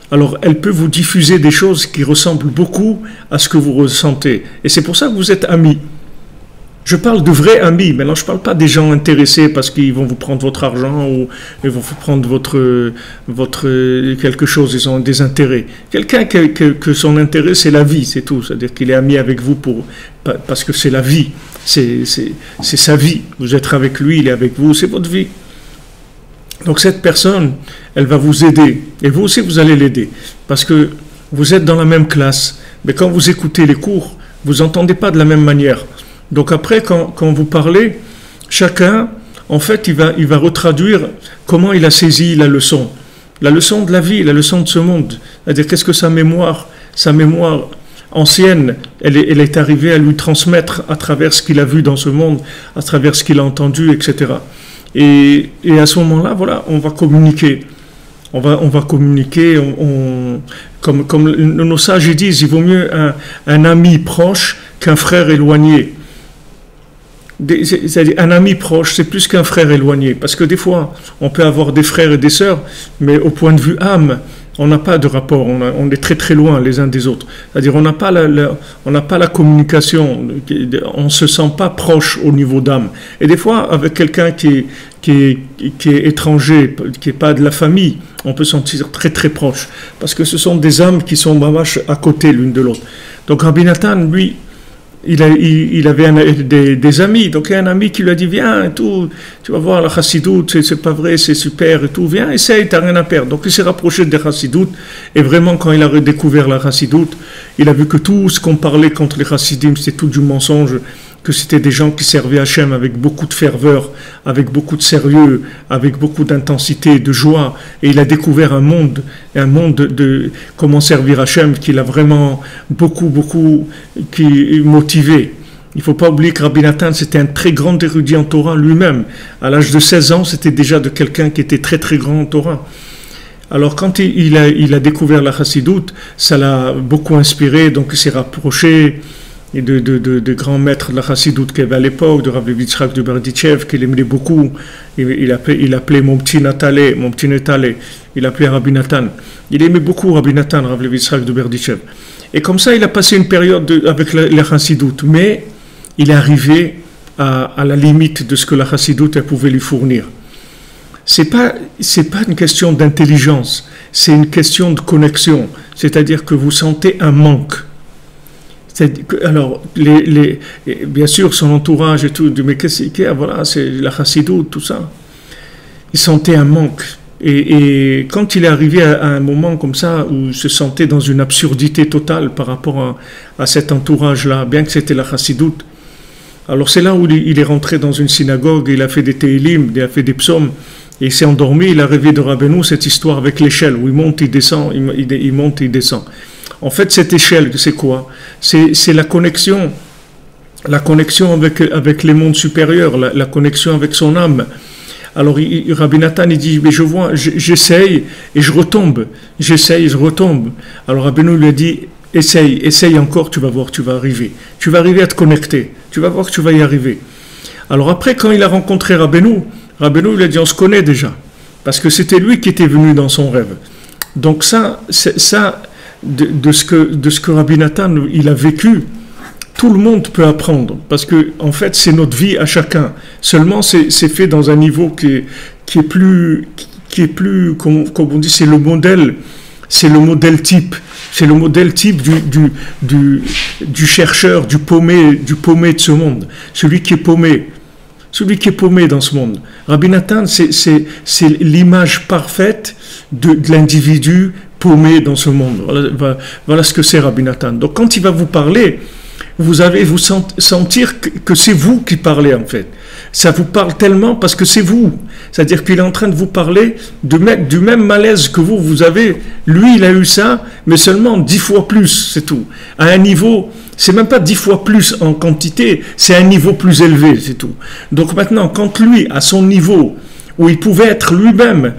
Alors, elle peut vous diffuser des choses qui ressemblent beaucoup à ce que vous ressentez. Et c'est pour ça que vous êtes amis. Je parle de vrais amis. Maintenant, je ne parle pas des gens intéressés parce qu'ils vont vous prendre votre argent ou ils vont vous prendre votre quelque chose, ils ont des intérêts. Quelqu'un que son intérêt, c'est la vie, c'est tout. C'est-à-dire qu'il est ami avec vous parce que c'est la vie. C'est sa vie. Vous êtes avec lui, il est avec vous, c'est votre vie. Donc cette personne, elle va vous aider. Et vous aussi, vous allez l'aider. Parce que vous êtes dans la même classe. Mais quand vous écoutez les cours, vous n'entendez pas de la même manière. Donc après, quand vous parlez, chacun, en fait, il va retraduire comment il a saisi la leçon. La leçon de la vie, la leçon de ce monde. C'est-à-dire, qu'est-ce que sa mémoire ancienne, elle est arrivée à lui transmettre à travers ce qu'il a vu dans ce monde, à travers ce qu'il a entendu, etc. Et à ce moment-là, voilà, on va communiquer. On va communiquer, comme nos sages disent, il vaut mieux un ami proche qu'un frère éloigné. C'est-à-dire, un ami proche, c'est plus qu'un frère éloigné. Parce que des fois, on peut avoir des frères et des sœurs, mais au point de vue âme, on n'a pas de rapport, on est très très loin les uns des autres. C'est-à-dire on n'a pas la communication, on ne se sent pas proche au niveau d'âme. Et des fois, avec quelqu'un qui est étranger, qui n'est pas de la famille, on peut se sentir très très proche. Parce que ce sont des âmes qui sont mamash à côté l'une de l'autre. Donc Rabbi Nathan, lui, il avait des amis, donc il y a un ami qui lui a dit viens et tout, tu vas voir la chassidoute, c'est pas vrai, c'est super et tout, viens, essaye, t'as rien à perdre. Donc il s'est rapproché des chassidoutes et vraiment quand il a redécouvert la chassidoute, il a vu que tout ce qu'on parlait contre les chassidim c'était tout du mensonge, que c'était des gens qui servaient Hachem avec beaucoup de ferveur, avec beaucoup de sérieux, avec beaucoup d'intensité, de joie, et il a découvert un monde de comment servir Hachem qu'il a vraiment beaucoup motivé. Il ne faut pas oublier que Rabbi Nathan, c'était un très grand érudit en Torah lui-même. À l'âge de 16 ans, c'était déjà de quelqu'un qui était très très grand en Torah. Alors quand il a découvert la chassidoute, ça l'a beaucoup inspiré, donc il s'est rapproché et de grands maîtres de la chassidoute qu'il y avait à l'époque, de Rav Yitzhak de Berditchev, qu'il aimait beaucoup. Il appelait mon petit Natale, il appelait Rabbi Nathan. Il aimait beaucoup Rabbi Nathan, Rav Yitzhak de Berditchev. Et comme ça, il a passé une période avec la chassidoute, mais il est arrivé à la limite de ce que la chassidoute pouvait lui fournir. C'est pas une question d'intelligence, c'est une question de connexion. C'est-à-dire que vous sentez un manque. Alors, bien sûr, son entourage et tout, mais qu'est-ce qu'il y a, voilà, c'est la chassidoute, tout ça. Il sentait un manque. Et quand il est arrivé à un moment comme ça, où il se sentait dans une absurdité totale par rapport à cet entourage-là, bien que c'était la chassidoute, alors c'est là où il est rentré dans une synagogue, il a fait des télim, il a fait des psaumes, Et il s'est endormi, il a rêvé de Rabbeinu, cette histoire avec l'échelle, où il monte, il descend, il monte, il descend. En fait, cette échelle, c'est quoi? C'est la connexion avec les mondes supérieurs, la connexion avec son âme. Alors Rabbi Nathan il dit, mais j'essaye et je retombe, j'essaye et je retombe. Alors Rabbeinu lui a dit, essaye encore, tu vas voir, tu vas arriver à te connecter, tu vas voir que tu vas y arriver. Alors après, quand il a rencontré Rabbeinu lui a dit, on se connaît déjà, parce que c'était lui qui était venu dans son rêve. Donc de ce que Rabbi Nathan il a vécu, tout le monde peut apprendre, parce que en fait c'est notre vie à chacun. Seulement c'est fait dans un niveau qui est plus comme on dit, c'est le modèle type. C'est le modèle type du chercheur, du paumé de ce monde, celui qui est paumé dans ce monde. Rabbi Nathan, c'est l'image parfaite de l'individu paumé dans ce monde. Voilà ce que c'est Rabbi Nathan. Donc quand il va vous parler, vous allez vous sentir que c'est vous qui parlez en fait. Ça vous parle tellement parce que c'est vous. C'est-à-dire qu'il est en train de vous parler du même malaise que vous avez. Lui, il a eu ça, mais seulement 10 fois plus, c'est tout. À un niveau, c'est même pas 10 fois plus en quantité, c'est un niveau plus élevé, c'est tout. Donc maintenant, quand lui, à son niveau, où il pouvait être lui-même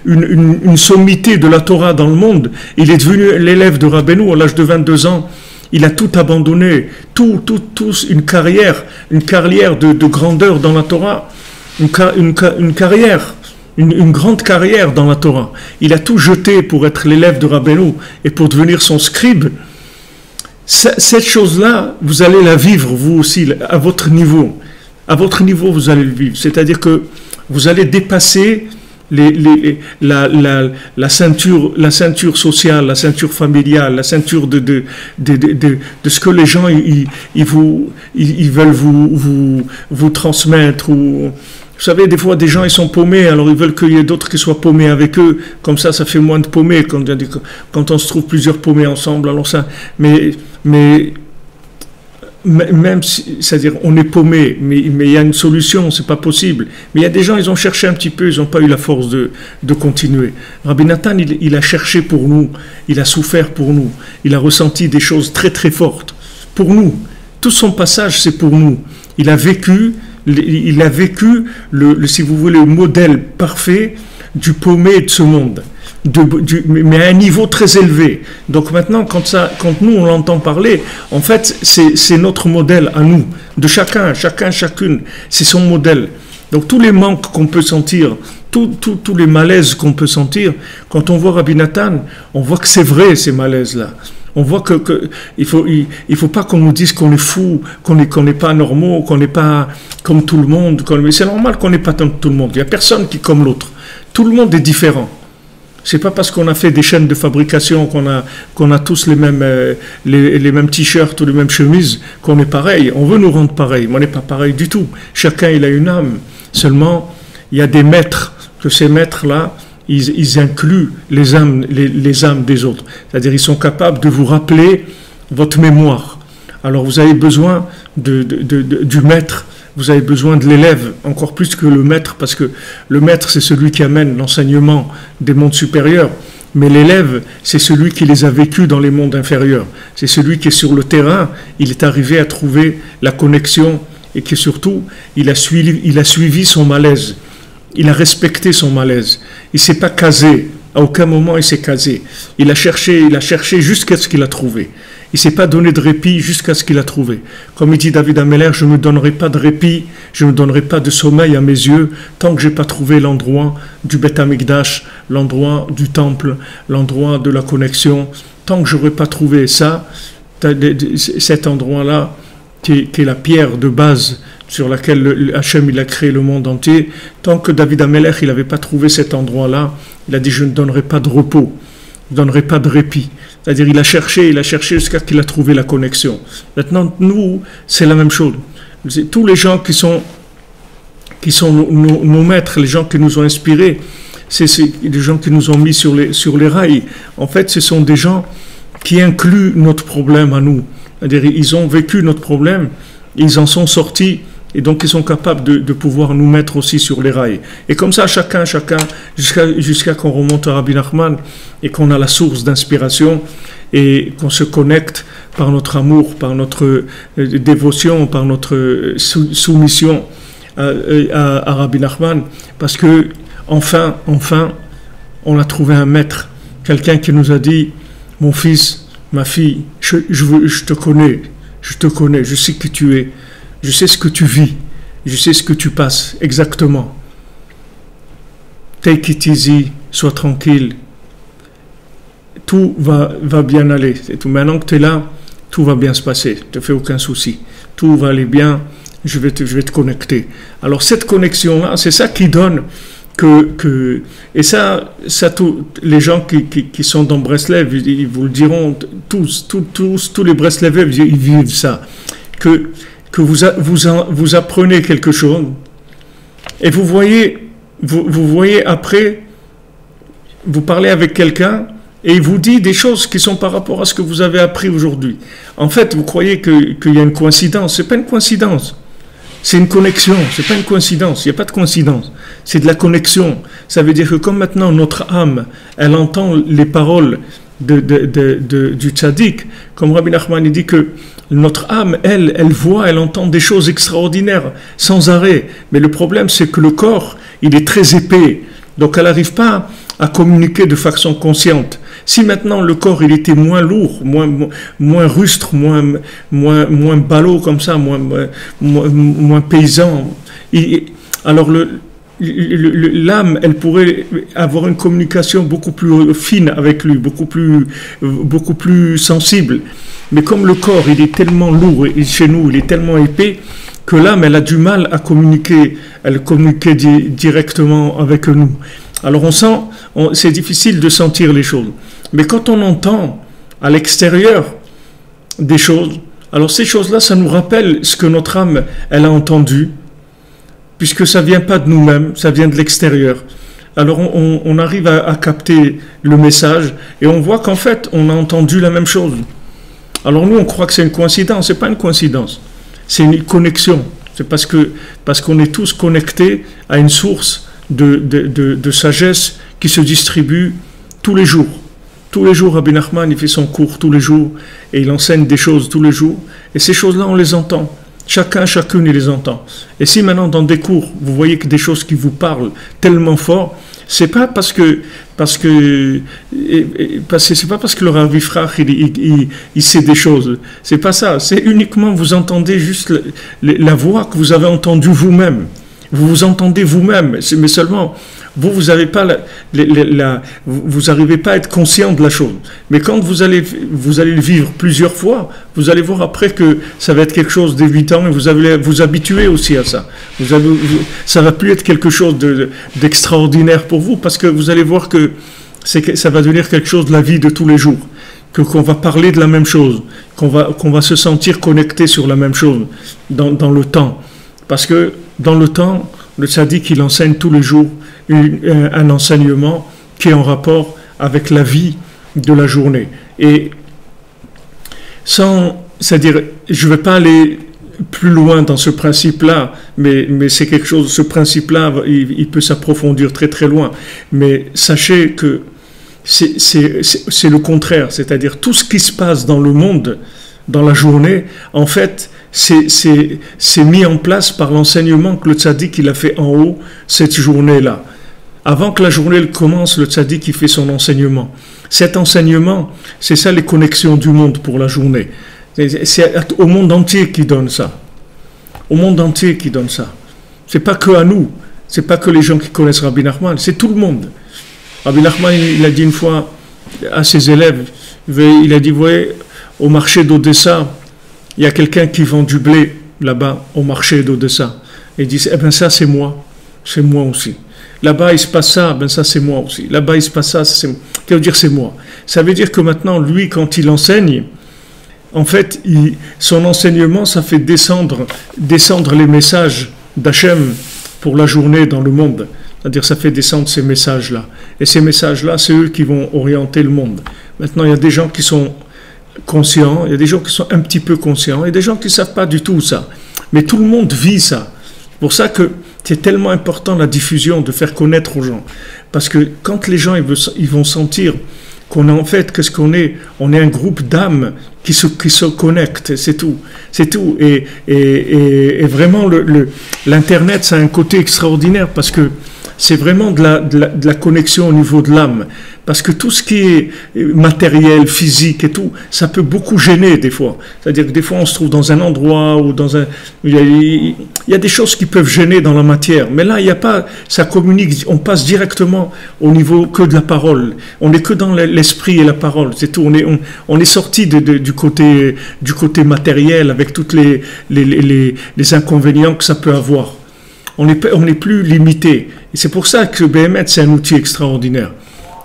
une sommité de la Torah dans le monde, il est devenu l'élève de Rabbeinu à l'âge de 22 ans. Il a tout abandonné, une carrière de grandeur dans la Torah, une carrière, une grande carrière dans la Torah. Il a tout jeté pour être l'élève de Rabbeinu et pour devenir son scribe. Cette chose-là, vous allez la vivre, vous aussi, à votre niveau. À votre niveau, vous allez le vivre. C'est-à-dire que vous allez dépasser la ceinture sociale, la ceinture familiale, la ceinture de ce que les gens ils veulent vous transmettre. Ou, vous savez, des fois des gens ils sont paumés, alors ils veulent qu'il y ait d'autres qui soient paumés avec eux, comme ça fait moins de paumés quand on se trouve plusieurs paumés ensemble. Alors ça, mais même c'est-à-dire on est paumé, mais il y a une solution, c'est pas possible. Mais il y a des gens, ils ont cherché un petit peu, ils n'ont pas eu la force de continuer. Rabbi Nathan, il a cherché pour nous, il a souffert pour nous, il a ressenti des choses très très fortes pour nous. Tout son passage, c'est pour nous. Il a vécu si vous voulez, le modèle parfait du paumé de ce monde. Mais à un niveau très élevé. Donc maintenant, quand nous on l'entend parler, en fait, c'est notre modèle à nous, de chacune, c'est son modèle. Donc tous les manques qu'on peut sentir, tous les malaises qu'on peut sentir, quand on voit Rabbi Nathan, on voit que c'est vrai ces malaises-là. On voit il faut pas qu'on nous dise qu'on est fou, qu'on n'est pas normaux, qu'on n'est pas comme tout le monde. Mais c'est normal qu'on n'est pas comme tout le monde. Il n'y a personne qui est comme l'autre. Tout le monde est différent. C'est pas parce qu'on a fait des chaînes de fabrication qu'on a tous les mêmes t-shirts ou les mêmes chemises qu'on est pareil. On veut nous rendre pareil, mais on n'est pas pareil du tout. Chacun il a une âme. Seulement, il y a des maîtres, que ces maîtres-là, ils incluent les âmes des autres. C'est-à-dire ils sont capables de vous rappeler votre mémoire. Alors vous avez besoin du maître. Vous avez besoin de l'élève, encore plus que le maître, parce que le maître, c'est celui qui amène l'enseignement des mondes supérieurs, mais l'élève, c'est celui qui les a vécus dans les mondes inférieurs. C'est celui qui est sur le terrain, il est arrivé à trouver la connexion, et qui surtout, il a suivi son malaise. Il a respecté son malaise. Il ne s'est pas casé. À aucun moment, il s'est casé. Il a cherché jusqu'à ce qu'il a trouvé. Il ne s'est pas donné de répit jusqu'à ce qu'il a trouvé. Comme il dit David Ameller, je ne me donnerai pas de répit, je ne donnerai pas de sommeil à mes yeux tant que je n'ai pas trouvé l'endroit du Beth Amikdash, l'endroit du temple, l'endroit de la connexion. Tant que je n'aurai pas trouvé ça, cet endroit-là, qui est la pierre de base sur laquelle Hachem il a créé le monde entier, tant que David Ameller il n'avait pas trouvé cet endroit-là, il a dit je ne donnerai pas de repos, je ne donnerai pas de répit. C'est-à-dire il a cherché jusqu'à qu'il a trouvé la connexion. Maintenant, nous, c'est la même chose. Tous les gens qui sont nos maîtres, les gens qui nous ont inspirés, c'est les gens qui nous ont mis sur les rails. En fait, ce sont des gens qui incluent notre problème à nous. C'est-à-dire ils ont vécu notre problème, ils en sont sortis Et donc, ils sont capables de pouvoir nous mettre aussi sur les rails. Et comme ça, chacun, jusqu'à qu'on remonte à Rabbi Nachman et qu'on a la source d'inspiration et qu'on se connecte par notre amour, par notre dévotion, par notre soumission à Rabbi Nachman. Parce que, enfin, on a trouvé un maître, quelqu'un qui nous a dit, mon fils, ma fille, je te connais, je sais qui tu es. Je sais ce que tu vis, je sais ce que tu passes, exactement. Take it easy, sois tranquille. Tout va bien aller. C'est tout. Maintenant que tu es là, tout va bien se passer. Ne te fais aucun souci. Tout va aller bien, je vais te connecter. Alors cette connexion-là, c'est ça qui donne et ça les gens qui sont dans Breslev, ils vous le diront, tous les Bresleviens, ils vivent ça. Que vous apprenez quelque chose et vous voyez après, vous parlez avec quelqu'un et il vous dit des choses qui sont par rapport à ce que vous avez appris aujourd'hui. En fait, vous croyez qu'il y a une coïncidence. C'est pas une coïncidence. C'est une connexion. C'est pas une coïncidence. Il n'y a pas de coïncidence. C'est de la connexion. Ça veut dire que comme maintenant notre âme, elle entend les paroles du tzaddik, comme Rabbi Nachman il dit que notre âme, elle voit, elle entend des choses extraordinaires, sans arrêt. Mais le problème, c'est que le corps, il est très épais. Donc, elle n'arrive pas à communiquer de façon consciente. Si maintenant le corps, il était moins lourd, moins rustre, moins ballot comme ça, moins paysan, alors l'âme, elle pourrait avoir une communication beaucoup plus fine avec lui, beaucoup plus sensible. Mais comme le corps, il est tellement lourd, et chez nous, il est tellement épais, que l'âme, elle a du mal à communiquer, directement avec nous. Alors c'est difficile de sentir les choses. Mais quand on entend à l'extérieur des choses, alors ces choses-là, ça nous rappelle ce que notre âme, elle a entendu, puisque ça vient pas de nous-mêmes, ça vient de l'extérieur. Alors on arrive à capter le message et on voit qu'en fait, on a entendu la même chose. Alors nous, on croit que c'est une coïncidence. C'est pas une coïncidence. C'est une connexion. C'est parce qu'on est tous connectés à une source de sagesse qui se distribue tous les jours. Tous les jours, Rabbi Nachman, il fait son cours tous les jours et il enseigne des choses tous les jours. Et ces choses-là, on les entend. Chacune, il les entend. Et si maintenant, dans des cours, vous voyez que des choses qui vous parlent tellement fort, c'est pas parce que le Rav Yifrach, il sait des choses. C'est pas ça. C'est uniquement, vous entendez juste la voix que vous avez entendue vous-même. Vous entendez vous-même. Mais seulement, vous n'arrivez pas à être conscient de la chose. Mais quand vous allez le vivre plusieurs fois, vous allez voir après que ça va être quelque chose d'évident et vous allez vous habituer aussi à ça. Ça va plus être quelque chose d'extraordinaire pour vous parce que vous allez voir que ça va devenir quelque chose de la vie de tous les jours. Qu'on va parler de la même chose, qu'on va se sentir connecté sur la même chose dans le temps. Parce que dans le temps, le tzaddik, il enseigne tous les jours un enseignement qui est en rapport avec la vie de la journée. Et c'est-à-dire, je ne vais pas aller plus loin dans ce principe-là, mais c'est quelque chose, ce principe-là, il peut s'approfondir très très loin. Mais sachez que c'est le contraire, c'est-à-dire tout ce qui se passe dans le monde, dans la journée, en fait, c'est mis en place par l'enseignement que le tzaddik il a fait en haut cette journée-là. Avant que la journée commence, le tzaddik il fait son enseignement. Cet enseignement, c'est ça les connexions du monde pour la journée. C'est au monde entier qui donne ça. Au monde entier qui donne ça. C'est pas que à nous, c'est pas que les gens qui connaissent Rabbi Nachman, c'est tout le monde. Rabbi Nachman, il a dit une fois à ses élèves, il a dit, vous voyez, au marché d'Odessa, il y a quelqu'un qui vend du blé là-bas au marché d'Odessa. Et il dit, eh bien ça c'est moi aussi. Là-bas il se passe ça, ben ça c'est moi aussi. Là-bas il se passe ça, ça veut dire c'est moi. Ça veut dire que maintenant, lui, quand il enseigne, en fait, son enseignement, ça fait descendre les messages d'Hachem pour la journée dans le monde. C'est-à-dire ça fait descendre ces messages-là. Et ces messages-là, c'est eux qui vont orienter le monde. Maintenant, il y a des gens qui sont conscients, il y a des gens qui sont un petit peu conscients, et des gens qui ne savent pas du tout ça. Mais tout le monde vit ça. C'est pour ça que c'est tellement important la diffusion, de faire connaître aux gens. Parce que quand les gens ils vont sentir qu'on est en fait, qu'est-ce qu'on est? On est un groupe d'âmes qui se connectent, c'est tout. C'est tout. Et vraiment, l'Internet, ça a un côté extraordinaire parce que c'est vraiment de la connexion au niveau de l'âme. Parce que tout ce qui est matériel, physique et tout, ça peut beaucoup gêner des fois. C'est-à-dire que des fois on se trouve dans un endroit ou dans un... Il y a des choses qui peuvent gêner dans la matière. Mais là, il n'y a pas... Ça communique, on passe directement au niveau que de la parole. On n'est que dans l'esprit et la parole, c'est tout. On est sorti du côté matériel avec toutes les inconvénients que ça peut avoir. On n'est plus limité. Et c'est pour ça que BMET, c'est un outil extraordinaire.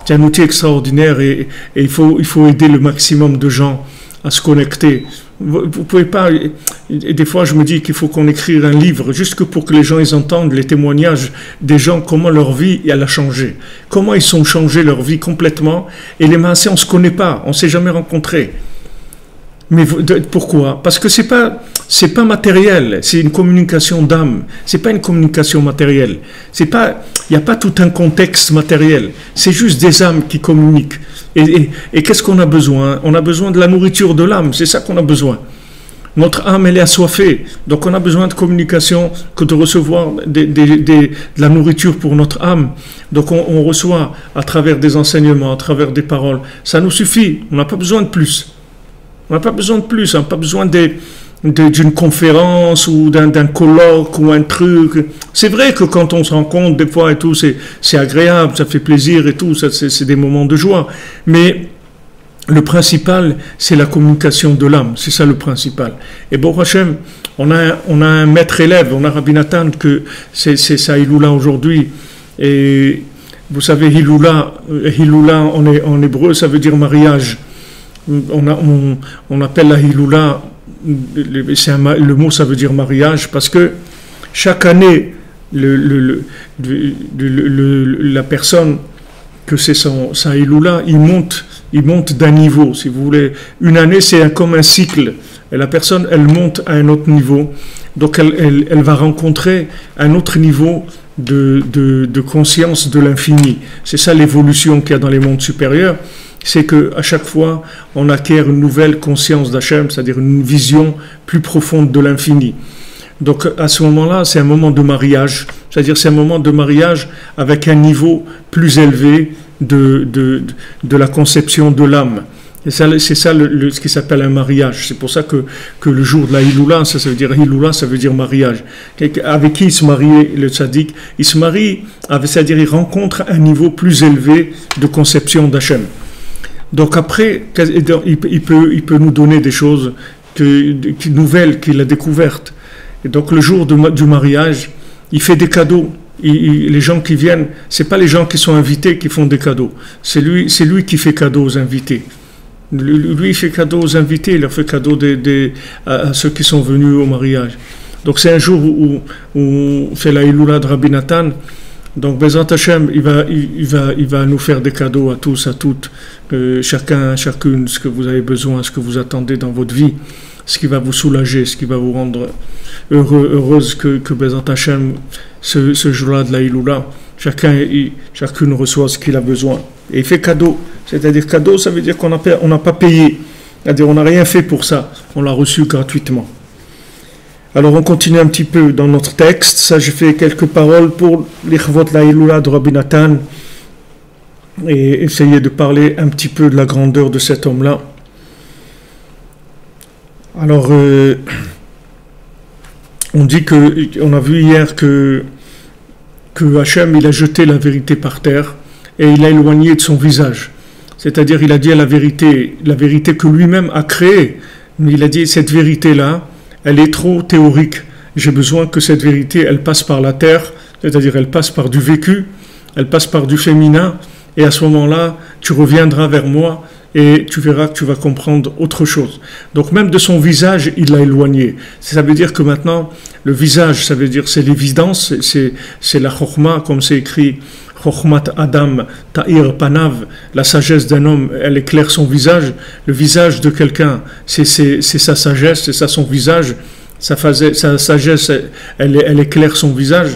C'est un outil extraordinaire et il faut aider le maximum de gens à se connecter. Vous pouvez pas... Et des fois, je me dis qu'il faut qu'on écrive un livre juste que pour que les gens ils entendent les témoignages des gens, comment leur vie elle a changé. Comment ils ont changé leur vie complètement. Et les Maasé, on ne se connaît pas, on ne s'est jamais rencontrés. Mais pourquoi? Parce que c'est pas matériel, c'est une communication d'âme. C'est pas une communication matérielle. Il n'y a pas tout un contexte matériel. C'est juste des âmes qui communiquent. Et qu'est-ce qu'on a besoin? On a besoin de la nourriture de l'âme. C'est ça qu'on a besoin. Notre âme, elle est assoiffée. Donc on a besoin de communication que de recevoir de la nourriture pour notre âme. Donc on reçoit à travers des enseignements, à travers des paroles. Ça nous suffit. On n'a pas besoin de plus. On n'a pas besoin de plus, on n'a pas besoin d'une conférence ou d'un colloque ou un truc. C'est vrai que quand on se rencontre des fois et tout, c'est agréable, ça fait plaisir et tout, c'est des moments de joie. Mais le principal, c'est la communication de l'âme, c'est ça le principal. Et bon, Hachem, on a un maître élève, on a Rabbi Nathan, que c'est sa Hiloula aujourd'hui. Et vous savez, Hiloula en hébreu, ça veut dire mariage. On appelle la Hiloula, le mot ça veut dire mariage, parce que chaque année, la personne que c'est sa Hiloula, il monte d'un niveau, si vous voulez. Une année, c'est comme un cycle, et la personne, elle monte à un autre niveau, donc elle va rencontrer un autre niveau de conscience de l'infini. C'est ça l'évolution qu'il y a dans les mondes supérieurs. C'est qu'à chaque fois, on acquiert une nouvelle conscience d'Hachem, c'est-à-dire une vision plus profonde de l'infini. Donc à ce moment-là, c'est un moment de mariage, c'est-à-dire c'est un moment de mariage avec un niveau plus élevé de la conception de l'âme. C'est ça ce qui s'appelle un mariage. C'est pour ça que le jour de la Hiloula, ça veut dire Hiloula, ça veut dire mariage. Avec qui il se marie le tzaddik? Il se marie, c'est-à-dire il rencontre un niveau plus élevé de conception d'Hachem. Donc après, il peut nous donner des choses nouvelles qu'il a découvertes. Et donc le jour du mariage, il fait des cadeaux. Les gens qui viennent, c'est pas les gens qui sont invités qui font des cadeaux. C'est lui qui fait cadeau aux invités. Lui, il fait cadeau aux invités, il leur fait cadeau à ceux qui sont venus au mariage. Donc c'est un jour où on fait la Hiloula de Rabbi Nathan. Donc Bezrat Hashem, il va nous faire des cadeaux à tous, à toutes, chacune, ce que vous avez besoin, ce que vous attendez dans votre vie, ce qui va vous soulager, ce qui va vous rendre heureuse que Bezrat Hashem, ce jour-là de la Hiloula, chacune reçoit ce qu'il a besoin. Et il fait cadeau, c'est-à-dire cadeau, ça veut dire qu'on n'a pas payé, c'est-à-dire on n'a rien fait pour ça, on l'a reçu gratuitement. Alors on continue un petit peu dans notre texte. Ça, j'ai fait quelques paroles pour l'Ichvot la Hiloula de Rabbi Nathan et essayer de parler un petit peu de la grandeur de cet homme-là. Alors, on dit on a vu hier que Hachem, il a jeté la vérité par terre et il a éloigné de son visage. C'est-à-dire, il a dit la vérité que lui-même a créée. Mais il a dit, cette vérité-là, elle est trop théorique. J'ai besoin que cette vérité, elle passe par la terre, c'est-à-dire elle passe par du vécu, elle passe par du féminin, et à ce moment-là, tu reviendras vers moi et tu verras que tu vas comprendre autre chose. Donc même de son visage, il l'a éloigné. Ça veut dire que maintenant, le visage, ça veut dire c'est l'évidence, c'est la chokhma, comme c'est écrit, chokhmat Adam, ta'ir panav, la sagesse d'un homme, elle éclaire son visage. Le visage de quelqu'un, c'est sa sagesse, c'est ça son visage. Sa sagesse, elle éclaire son visage.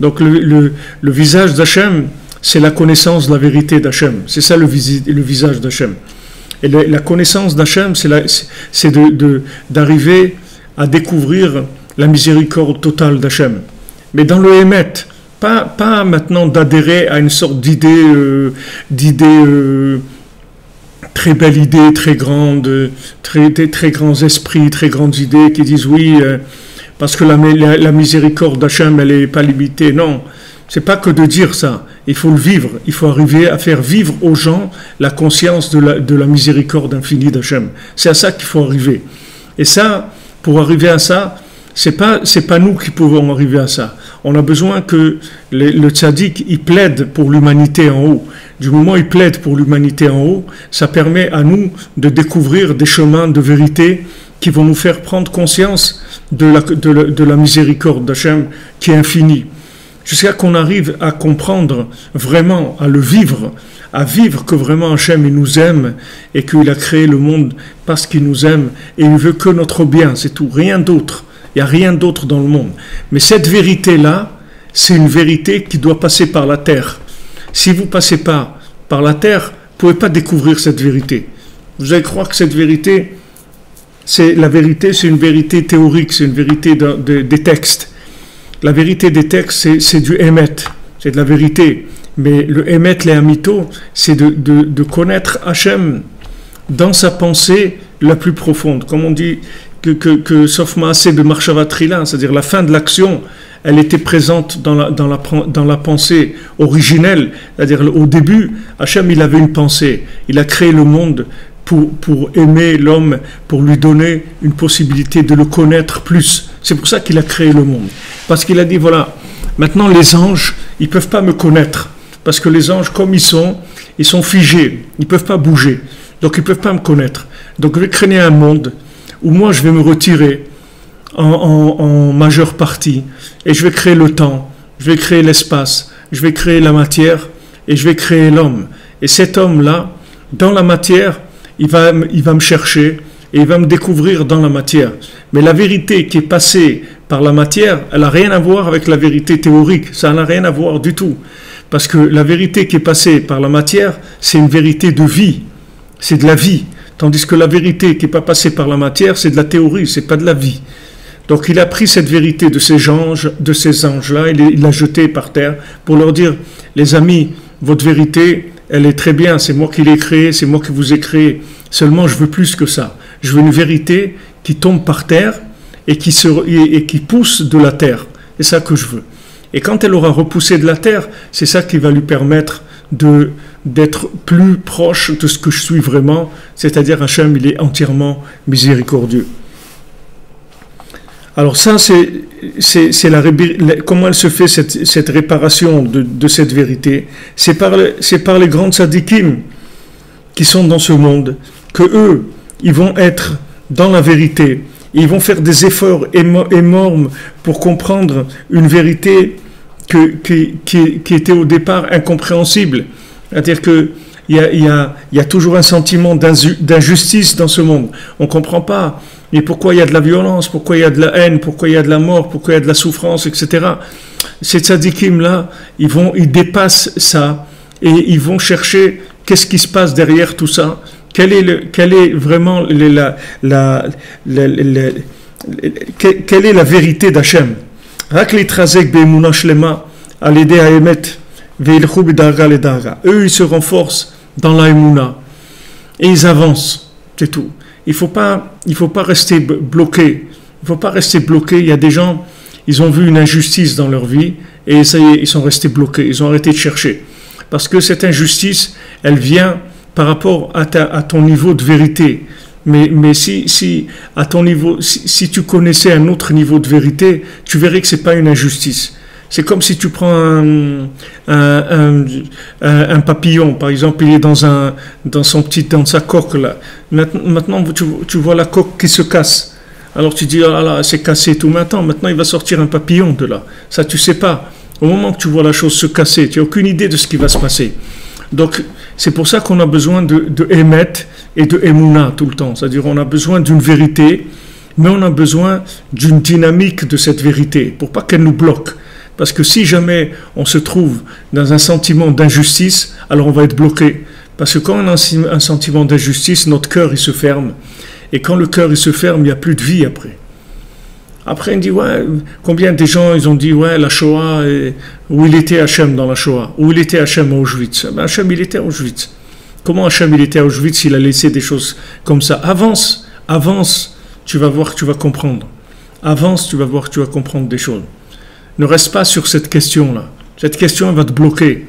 Donc le visage d'Hachem, c'est la connaissance de la vérité d'Hachem. C'est ça le visage d'Hachem. Et la connaissance d'Hachem, c'est d'arriver à découvrir la miséricorde totale d'Hachem. Mais dans le Hémet, pas maintenant d'adhérer à une sorte d'idée, très belle idée, très grande, très grands esprits, très grandes idées qui disent oui, parce que la miséricorde d'Hachem, elle n'est pas limitée. Non, c'est pas que de dire ça. Il faut le vivre. Il faut arriver à faire vivre aux gens la conscience de la miséricorde infinie d'Hachem. C'est à ça qu'il faut arriver. Et ça, pour arriver à ça, c'est pas nous qui pouvons arriver à ça. On a besoin que le tzaddik, il plaide pour l'humanité en haut. Du moment où il plaide pour l'humanité en haut, ça permet à nous de découvrir des chemins de vérité qui vont nous faire prendre conscience de la miséricorde d'Hachem qui est infinie. Jusqu'à qu'on arrive à comprendre vraiment, à le vivre, à vivre que vraiment Hachem il nous aime et qu'il a créé le monde parce qu'il nous aime et il veut que notre bien, c'est tout, rien d'autre. Il n'y a rien d'autre dans le monde. Mais cette vérité-là, c'est une vérité qui doit passer par la terre. Si vous ne passez pas par la terre, vous ne pouvez pas découvrir cette vérité. Vous allez croire que cette vérité, c'est une vérité théorique, c'est une vérité des textes. La vérité des textes, c'est du émet, c'est de la vérité. Mais le émet, les amito, c'est de connaître Hachem dans sa pensée la plus profonde. Comme on dit que sauf Maaseh de Marshavatrila, c'est-à-dire la fin de l'action, elle était présente dans la pensée originelle. C'est-à-dire au début, Hachem, il avait une pensée. Il a créé le monde pour aimer l'homme, pour lui donner une possibilité de le connaître plus. C'est pour ça qu'il a créé le monde. Parce qu'il a dit, voilà, maintenant les anges, ils ne peuvent pas me connaître. Parce que les anges, comme ils sont figés, ils ne peuvent pas bouger. Donc ils ne peuvent pas me connaître. Donc je vais créer un monde où moi je vais me retirer en majeure partie. Et je vais créer le temps, je vais créer l'espace, je vais créer la matière et je vais créer l'homme. Et cet homme-là, dans la matière, il va me chercher et il va me découvrir dans la matière. Mais la vérité qui est passée par la matière, elle n'a rien à voir avec la vérité théorique. Ça n'a rien à voir du tout. Parce que la vérité qui est passée par la matière, c'est une vérité de vie. C'est de la vie. Tandis que la vérité qui n'est pas passée par la matière, c'est de la théorie, c'est pas de la vie. Donc il a pris cette vérité de ces anges-là, il l'a jetée par terre pour leur dire, les amis, votre vérité, elle est très bien, c'est moi qui l'ai créée, c'est moi qui vous ai créé. Seulement, je veux plus que ça. Je veux une vérité qui tombe par terre et qui pousse de la terre. C'est ça que je veux. Et quand elle aura repoussé de la terre, c'est ça qui va lui permettre d'être plus proche de ce que je suis vraiment, c'est-à-dire Hachem, il est entièrement miséricordieux. Alors ça, c'est comment elle se fait cette réparation de cette vérité. C'est par les grands tzadikim qui sont dans ce monde, que eux, ils vont être dans la vérité. Ils vont faire des efforts énormes pour comprendre une vérité qui était au départ incompréhensible. C'est-à-dire qu'il y a toujours un sentiment d'injustice dans ce monde. On ne comprend pas. Mais pourquoi il y a de la violence, pourquoi il y a de la haine, pourquoi il y a de la mort, pourquoi il y a de la souffrance, etc. Ces tzadikim-là, ils dépassent ça et ils vont chercher qu'est-ce qui se passe derrière tout ça. Quelle est vraiment quelle est la vérité d'Hachem? Eux, ils se renforcent dans la Emouna et ils avancent, c'est tout. Il faut pas rester bloqué. Il faut pas rester bloqué. Il y a des gens, ils ont vu une injustice dans leur vie et ça y est, ils sont restés bloqués. Ils ont arrêté de chercher. Parce que cette injustice, elle vient par rapport à ton niveau de vérité. Mais si à ton niveau, si tu connaissais un autre niveau de vérité, tu verrais que c'est pas une injustice. C'est comme si tu prends un papillon, par exemple, il est dans sa coque là. Maintenant, tu vois la coque qui se casse. Alors tu dis, ah là, c'est cassé et tout. Mais attends, maintenant il va sortir un papillon de là. Ça, tu sais pas. Au moment que tu vois la chose se casser, tu n'as aucune idée de ce qui va se passer. Donc, c'est pour ça qu'on a besoin de émet et de émouna tout le temps. C'est-à-dire, on a besoin d'une vérité Mais on a besoin d'une dynamique de cette vérité pour pas qu'elle nous bloque. Parce que si jamais on se trouve dans un sentiment d'injustice, alors on va être bloqué. Parce que quand on a un sentiment d'injustice, notre cœur il se ferme. Et quand le cœur il se ferme, il n'y a plus de vie après. Après, on dit, ouais, combien de gens ils ont dit, ouais, la Shoah, où il était Hachem dans la Shoah, où il était Hachem à Auschwitz. Ben, Hachem il était à Auschwitz. Comment Hachem il était à Auschwitz, il a laissé des choses comme ça. Avance, avance, tu vas voir que tu vas comprendre. Avance, tu vas voir que tu vas comprendre des choses. Ne reste pas sur cette question-là. Cette question, elle va te bloquer.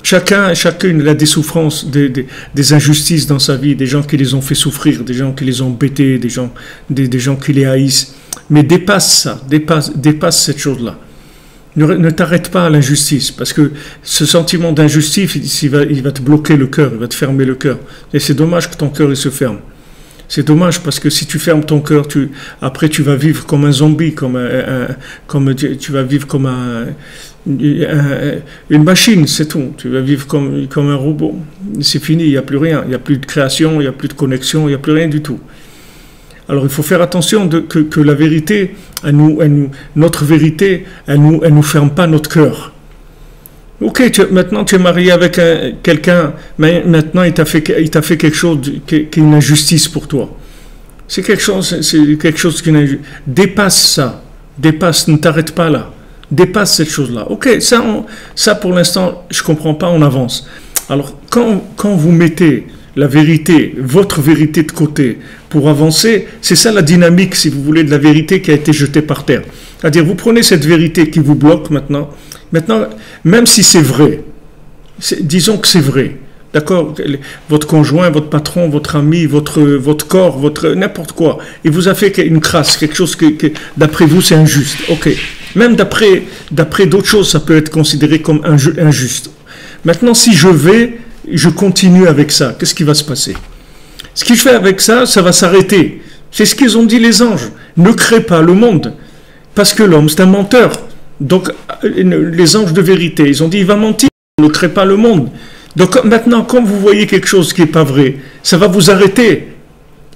Chacune a des souffrances, des injustices dans sa vie, des gens qui les ont fait souffrir, des gens qui les ont embêtés, des gens qui les haïssent. Mais dépasse ça, dépasse cette chose-là. Ne t'arrête pas à l'injustice, parce que ce sentiment d'injustice, il va te bloquer le cœur, il va te fermer le cœur. Et c'est dommage que ton cœur il se ferme. C'est dommage parce que si tu fermes ton cœur, après tu vas vivre comme un zombie, tu vas vivre comme une machine, c'est tout. Tu vas vivre comme un robot. C'est fini, il n'y a plus rien, il n'y a plus de création, il n'y a plus de connexion, il n'y a plus rien du tout. Alors il faut faire attention que la vérité, notre vérité, elle nous ferme pas notre cœur. Ok, maintenant tu es marié avec quelqu'un, mais maintenant il t'a fait quelque chose qui est une injustice pour toi. C'est quelque chose qui est une injustice. Dépasse ça, ne t'arrête pas là. Dépasse cette chose-là. Ok, ça pour l'instant, je comprends pas, on avance. Alors quand vous mettez la vérité, votre vérité de côté, pour avancer, c'est ça la dynamique, si vous voulez, de la vérité qui a été jetée par terre. C'est-à-dire, vous prenez cette vérité qui vous bloque maintenant, même si c'est vrai, disons que c'est vrai, d'accord, votre conjoint, votre patron, votre ami, votre corps, n'importe quoi, il vous a fait une crasse, quelque chose que d'après vous c'est injuste, ok. Même d'après d'autres choses, ça peut être considéré comme injuste. Maintenant, si je continue avec ça, qu'est-ce qui va se passer? Ce que je fais avec ça, ça va s'arrêter. C'est ce qu'ils ont dit les anges. Ne crée pas le monde, parce que l'homme c'est un menteur. Donc les anges de vérité, ils ont dit il va mentir, ne crée pas le monde. Donc maintenant, quand vous voyez quelque chose qui n'est pas vrai, ça va vous arrêter.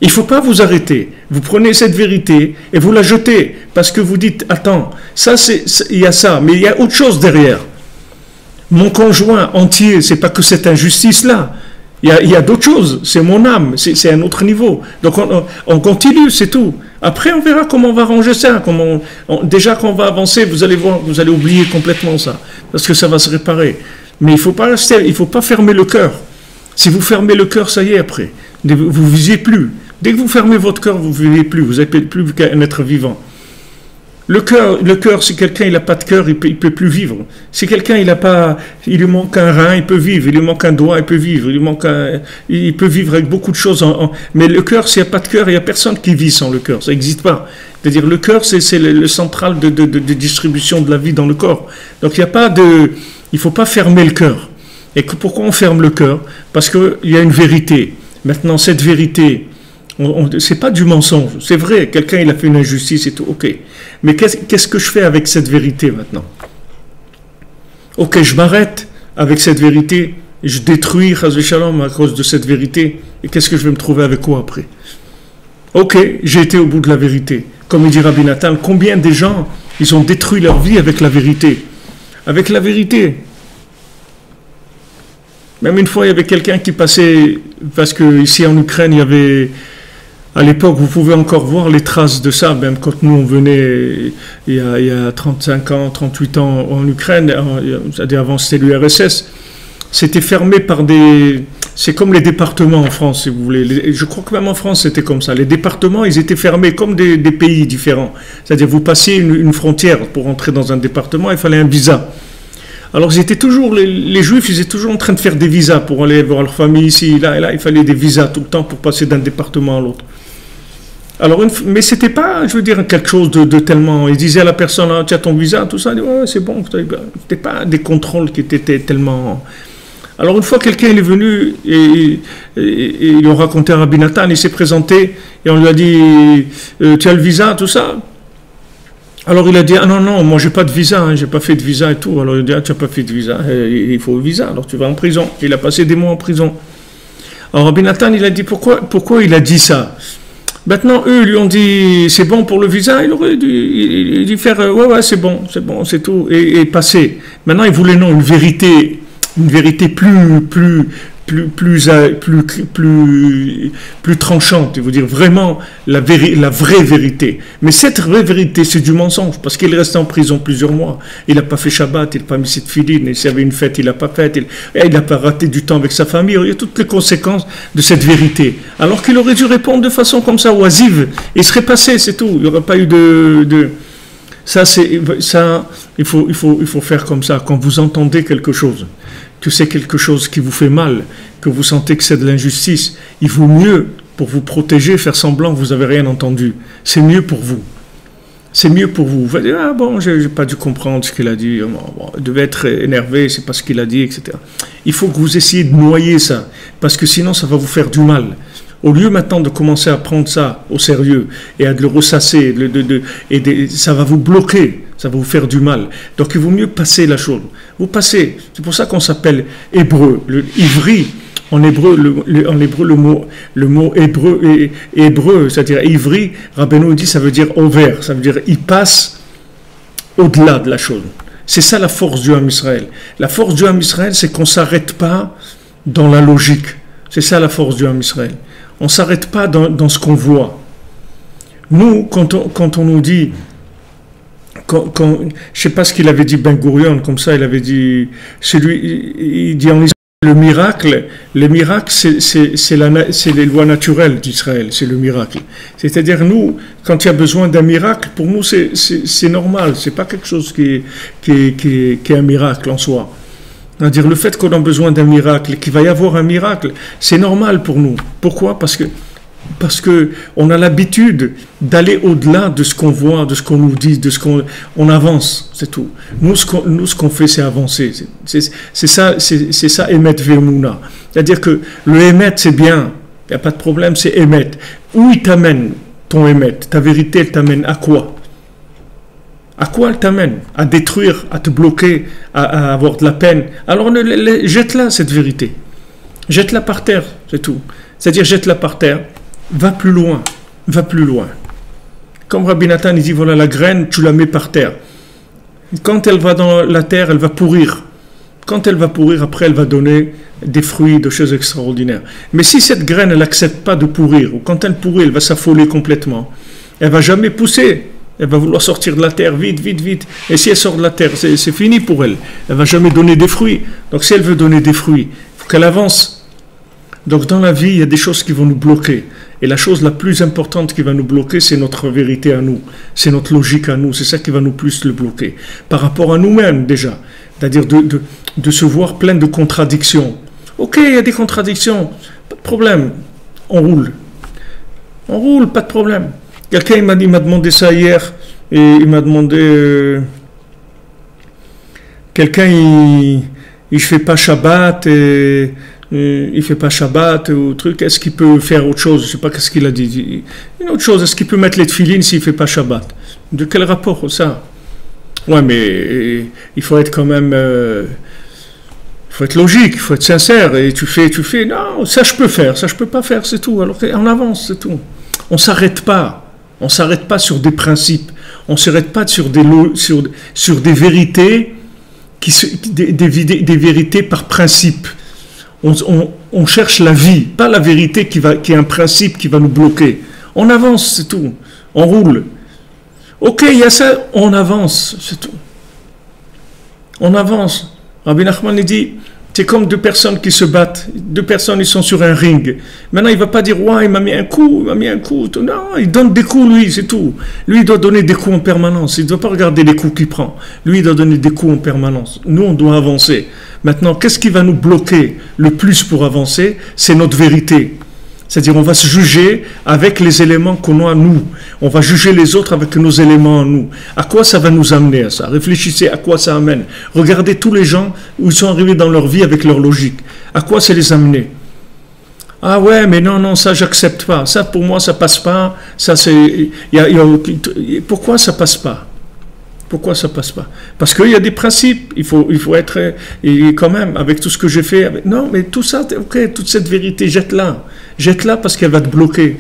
Il ne faut pas vous arrêter. Vous prenez cette vérité et vous la jetez, parce que vous dites, attends, il y a ça, mais il y a autre chose derrière. Mon conjoint entier, c'est pas que cette injustice-là. Il y a d'autres choses. C'est mon âme. C'est un autre niveau. Donc on continue, c'est tout. Après, on verra comment on va ranger ça. Déjà qu'on va avancer, vous allez voir, vous allez oublier complètement ça, parce que ça va se réparer. Mais il faut pas fermer le cœur. Si vous fermez le cœur, ça y est après. Vous ne visez plus. Dès que vous fermez votre cœur, vous ne vivez plus. Vous n'êtes plus qu'un être vivant. Le cœur, si quelqu'un n'a pas de cœur, il peut plus vivre. Si quelqu'un il lui manque un rein, il peut vivre. Il lui manque un doigt, il peut vivre. Il peut vivre avec beaucoup de choses. Mais le cœur, s'il n'y a pas de cœur, il n'y a personne qui vit sans le cœur. Ça n'existe pas. C'est-à-dire le cœur, c'est le central de distribution de la vie dans le corps. Donc il ne faut pas fermer le cœur. Et pourquoi on ferme le cœur? Parce qu'il y a une vérité. Maintenant, cette vérité, c'est pas du mensonge, c'est vrai, quelqu'un il a fait une injustice et tout, ok. Mais qu'est-ce que je fais avec cette vérité maintenant? Ok, je m'arrête avec cette vérité, et je détruis Chazvé Shalom à cause de cette vérité, et qu'est-ce que je vais me trouver avec quoi après? Ok, j'ai été au bout de la vérité. Comme il dit Rabbi Nathan, combien de gens ils ont détruit leur vie avec la vérité? Avec la vérité. Même une fois, il y avait quelqu'un qui passait, parce que ici en Ukraine, il y avait, à l'époque, vous pouvez encore voir les traces de ça, même quand nous on venait il y a 35 ans, 38 ans en Ukraine, c'est-à-dire avant c'était l'URSS, c'était fermé par c'est comme les départements en France, si vous voulez. Je crois que même en France c'était comme ça. Les départements, ils étaient fermés comme des pays différents. C'est-à-dire vous passiez une frontière pour entrer dans un département, il fallait un visa. Alors les Juifs, ils étaient toujours en train de faire des visas pour aller voir leur famille ici, là et là. Il fallait des visas tout le temps pour passer d'un département à l'autre. Alors, mais c'était pas, je veux dire, quelque chose de tellement. Ils disaient à la personne, ah, tu as ton visa, tout ça, ouais, c'est bon. C'était pas des contrôles qui étaient tellement. Alors une fois quelqu'un est venu et ils lui ont raconté à Rabbi Nathan, il s'est présenté et on lui a dit, tu as le visa, tout ça. Alors il a dit, ah non, moi j'ai pas de visa, j'ai pas fait de visa et tout. Alors il a dit, ah, tu n'as pas fait de visa, il faut le visa, alors tu vas en prison. Il a passé des mois en prison. Alors Rabbi Nathan, il a dit, pourquoi il a dit ça? Maintenant, eux lui ont dit c'est bon pour le visa, il aurait dû faire ouais, c'est bon, c'est tout, et passer. Maintenant, il voulait non, une vérité plus tranchante, il veut dire vraiment la vraie vérité. Mais cette vraie vérité, c'est du mensonge, parce qu'il est resté en prison plusieurs mois. Il n'a pas fait Shabbat, il n'a pas mis cette filine, et s'il y avait une fête, il n'a pas fait, il n'a pas raté du temps avec sa famille. Il y a toutes les conséquences de cette vérité. Alors qu'il aurait dû répondre de façon comme ça, oisive, et il serait passé, c'est tout. Il n'y aurait pas eu ça, il faut faire comme ça. Quand vous entendez quelque chose, que c'est quelque chose qui vous fait mal, que vous sentez que c'est de l'injustice, il vaut mieux, pour vous protéger, faire semblant que vous n'avez rien entendu. C'est mieux pour vous. C'est mieux pour vous. Vous allez dire, ah bon, j'ai pas dû comprendre ce qu'il a dit, bon, il devait être énervé, c'est pas ce qu'il a dit, etc. Il faut que vous essayiez de noyer ça, parce que sinon ça va vous faire du mal. Au lieu maintenant de commencer à prendre ça au sérieux et à le ressasser, ça va vous bloquer, ça va vous faire du mal. Donc il vaut mieux passer la chose. Vous passez, c'est pour ça qu'on s'appelle hébreu. Le ivri, en hébreu, le mot hébreu, c'est-à-dire ivri, Rabbeinu dit, ça veut dire over, ça veut dire il passe au-delà de la chose. C'est ça la force du Ham Israël. La force du Ham Israël, c'est qu'on ne s'arrête pas dans la logique. C'est ça la force du Ham Israël. On ne s'arrête pas dans ce qu'on voit. Nous, quand on nous dit, je ne sais pas ce qu'il avait dit Ben Gurion, comme ça, il avait dit, il dit en Israël, le miracle, c'est les lois naturelles d'Israël, c'est le miracle. C'est-à-dire, nous, quand il y a besoin d'un miracle, pour nous, c'est normal, c'est pas quelque chose qui est un miracle en soi. C'est-à-dire le fait qu'on a besoin d'un miracle, qu'il va y avoir un miracle, c'est normal pour nous. Pourquoi ? Parce que on a l'habitude d'aller au-delà de ce qu'on voit, de ce qu'on nous dit, de ce on avance, c'est tout. Nous, ce qu'on fait, c'est avancer. C'est ça, Emet Ve'emuna. C'est-à-dire que le Emet, c'est bien, il n'y a pas de problème, c'est Emet. Où il t'amène, ton Emet, ta vérité, elle t'amène à quoi ? À quoi elle t'amène ? À détruire, à te bloquer, à avoir de la peine. Alors jette-la, cette vérité. Jette-la par terre, c'est tout. C'est-à-dire, jette-la par terre, va plus loin, va plus loin. Comme Rabbi Nathan, il dit, voilà la graine, tu la mets par terre. Quand elle va dans la terre, elle va pourrir. Quand elle va pourrir, après, elle va donner des fruits, des choses extraordinaires. Mais si cette graine, elle n'accepte pas de pourrir, ou quand elle pourrit, elle va s'affoler complètement, elle ne va jamais pousser. Elle va vouloir sortir de la terre, vite, vite, vite. Et si elle sort de la terre, c'est fini pour elle. Elle ne va jamais donner des fruits. Donc si elle veut donner des fruits, il faut qu'elle avance. Donc dans la vie, il y a des choses qui vont nous bloquer. Et la chose la plus importante qui va nous bloquer, c'est notre vérité à nous. C'est notre logique à nous. C'est ça qui va nous plus le bloquer. Par rapport à nous-mêmes déjà. C'est-à-dire de se voir plein de contradictions. Ok, il y a des contradictions. Pas de problème. On roule. On roule, pas de problème. Quelqu'un il m'a demandé ça hier, et il m'a demandé, quelqu'un il fait pas Shabbat, il fait pas Shabbat ou truc, est-ce qu'il peut faire autre chose? Je sais pas qu'est-ce qu'il a dit. Une autre chose, est-ce qu'il peut mettre les tefilines s'il fait pas Shabbat? De quel rapport ça? Ouais, mais il faut être quand même, il faut être logique, il faut être sincère, et tu fais, non, ça je peux faire, ça je peux pas faire, c'est tout. Alors on avance, c'est tout. On s'arrête pas. On ne s'arrête pas sur des principes, on ne s'arrête pas sur des vérités, des vérités par principe. On cherche la vie, pas la vérité qui est un principe qui va nous bloquer. On avance, c'est tout. On roule. Ok, il y a ça, on avance, c'est tout. On avance. Rabbi Nachman dit, c'est comme deux personnes qui se battent. Deux personnes, ils sont sur un ring. Maintenant, il ne va pas dire, ouais, il m'a mis un coup. Non, il donne des coups, lui, c'est tout. Lui, il doit donner des coups en permanence. Il ne doit pas regarder les coups qu'il prend. Lui, il doit donner des coups en permanence. Nous, on doit avancer. Maintenant, qu'est-ce qui va nous bloquer le plus pour avancer? C'est notre vérité. C'est-à-dire, on va se juger avec les éléments qu'on a, nous. On va juger les autres avec nos éléments, nous. À quoi ça va nous amener à ça? Réfléchissez à quoi ça amène. Regardez tous les gens où ils sont arrivés dans leur vie avec leur logique. À quoi ça les amener? Ah ouais, mais non, ça, j'accepte pas. Ça, pour moi, ça passe pas. Ça, c'est... Pourquoi ça passe pas? Pourquoi ça passe pas? Parce qu'il y a des principes. Il faut être... Et quand même, avec tout ce que j'ai fait... Non, mais tout ça, ok, toute cette vérité, jette-la. Jette-la parce qu'elle va te bloquer.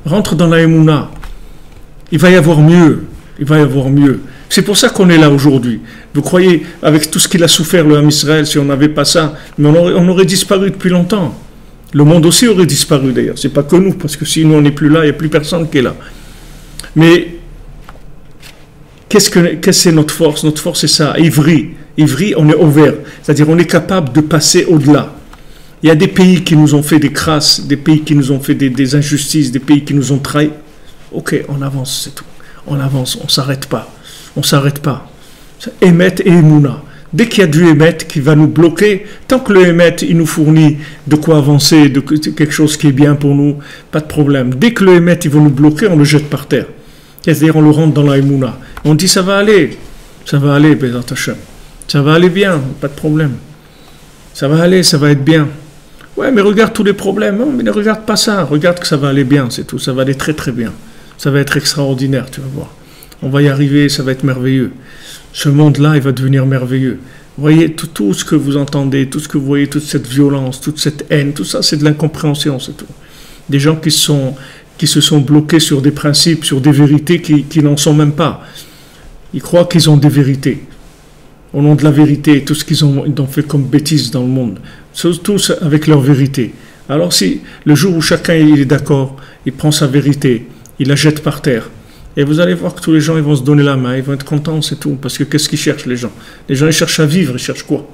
Rentre dans la Emouna. Il va y avoir mieux. Il va y avoir mieux. C'est pour ça qu'on est là aujourd'hui. Vous croyez, avec tout ce qu'il a souffert, le Ham Israël, si on n'avait pas ça, mais on aurait disparu depuis longtemps. Le monde aussi aurait disparu d'ailleurs. C'est pas que nous, parce que si nous on n'est plus là, il n'y a plus personne qui est là. Mais qu'est-ce que c'est notre force? Notre force, c'est ça. Ivri, on est ouvert. C'est-à-dire, on est capable de passer au-delà. Il y a des pays qui nous ont fait des crasses, des pays qui nous ont fait des injustices, des pays qui nous ont trahis. Ok, on avance, c'est tout. On avance, on ne s'arrête pas. On ne s'arrête pas. Emet et Emouna. Dès qu'il y a du Emet qui va nous bloquer, tant que le Emet, il nous fournit de quoi avancer, de quelque chose qui est bien pour nous, pas de problème. Dès que le Emet, il va nous bloquer, on le jette par terre. C'est-à-dire, on le rentre dans la Emouna. On dit, ça va aller, Bezat Hashem. Ça va aller bien, pas de problème. Ça va aller, ça va être bien. Ouais, mais regarde tous les problèmes. Non, mais ne regarde pas ça. Regarde que ça va aller bien, c'est tout. Ça va aller très très bien. Ça va être extraordinaire, tu vas voir. On va y arriver, ça va être merveilleux. Ce monde-là, il va devenir merveilleux. Vous voyez, tout ce que vous entendez, tout ce que vous voyez, toute cette violence, toute cette haine, tout ça, c'est de l'incompréhension, c'est tout. Des gens qui se sont bloqués sur des principes, sur des vérités qui n'en sont même pas. Ils croient qu'ils ont des vérités. Au nom de la vérité, tout ce qu'ils ont fait comme bêtises dans le monde, tous avec leur vérité. Alors si le jour où chacun il est d'accord, il prend sa vérité, il la jette par terre, et vous allez voir que tous les gens ils vont se donner la main, ils vont être contents, c'est tout. Parce que qu'est-ce qu'ils cherchent les gens? Les gens ils cherchent à vivre, ils cherchent quoi?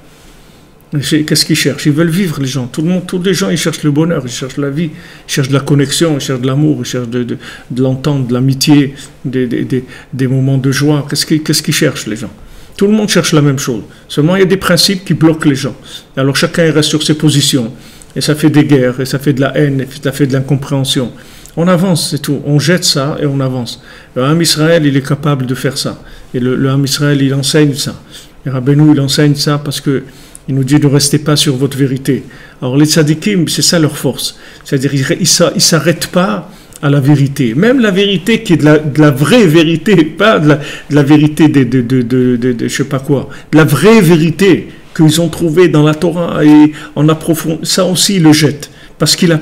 Qu'est-ce qu'ils cherchent? Ils veulent vivre les gens. Tous les gens ils cherchent le bonheur, ils cherchent la vie, ils cherchent de la connexion, ils cherchent de l'amour, ils cherchent de l'entente, de l'amitié, des moments de joie. Qu'est-ce qu'ils cherchent les gens? Tout le monde cherche la même chose. Seulement, il y a des principes qui bloquent les gens. Alors, chacun reste sur ses positions. Et ça fait des guerres, et ça fait de la haine, et ça fait de l'incompréhension. On avance, c'est tout. On jette ça et on avance. Le Ham Israël, il est capable de faire ça. Et le Ham Israël, il enseigne ça. Et Rabbeinu, il enseigne ça parce que il nous dit ne restez pas sur votre vérité. Alors, les tzadikim, c'est ça leur force. C'est-à-dire, ils ne s'arrêtent pas à la vérité. Même la vérité qui est de la vraie vérité, pas de la vérité de je sais pas quoi. De la vraie vérité qu'ils ont trouvée dans la Torah et en approfondissant. Ça aussi, ils le jettent. Parce qu'ils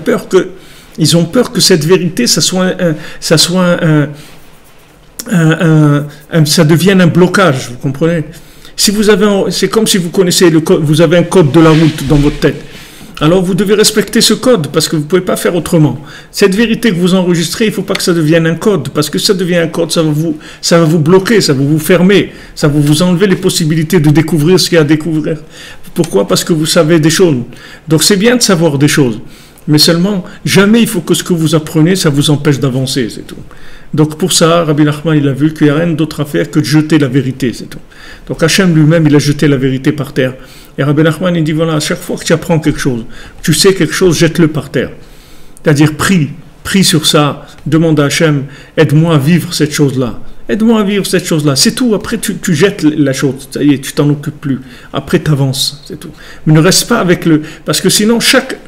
ont peur que cette vérité, ça devienne un blocage, vous comprenez? C'est comme si vous connaissez le code, vous avez un code de la route dans votre tête. Alors vous devez respecter ce code parce que vous ne pouvez pas faire autrement. Cette vérité que vous enregistrez, il ne faut pas que ça devienne un code parce que ça devient un code, ça va vous bloquer, ça va vous fermer, ça va vous enlever les possibilités de découvrir ce qu'il y a à découvrir. Pourquoi? Parce que vous savez des choses. Donc c'est bien de savoir des choses, mais seulement jamais il faut que ce que vous apprenez, ça vous empêche d'avancer, c'est tout. Donc pour ça, Rabbi Nachman, il a vu qu'il n'y a rien d'autre à faire que de jeter la vérité, c'est tout. Donc Hachem lui-même, il a jeté la vérité par terre. Et Rabbi Nachman, il dit, voilà, à chaque fois que tu apprends quelque chose, tu sais quelque chose, jette-le par terre. C'est-à-dire, prie sur ça, demande à Hachem, aide-moi à vivre cette chose-là. Aide-moi à vivre cette chose-là. C'est tout, après tu jettes la chose, ça y est, tu t'en occupes plus. Après, tu avances, c'est tout. Mais ne reste pas avec parce que sinon, chaque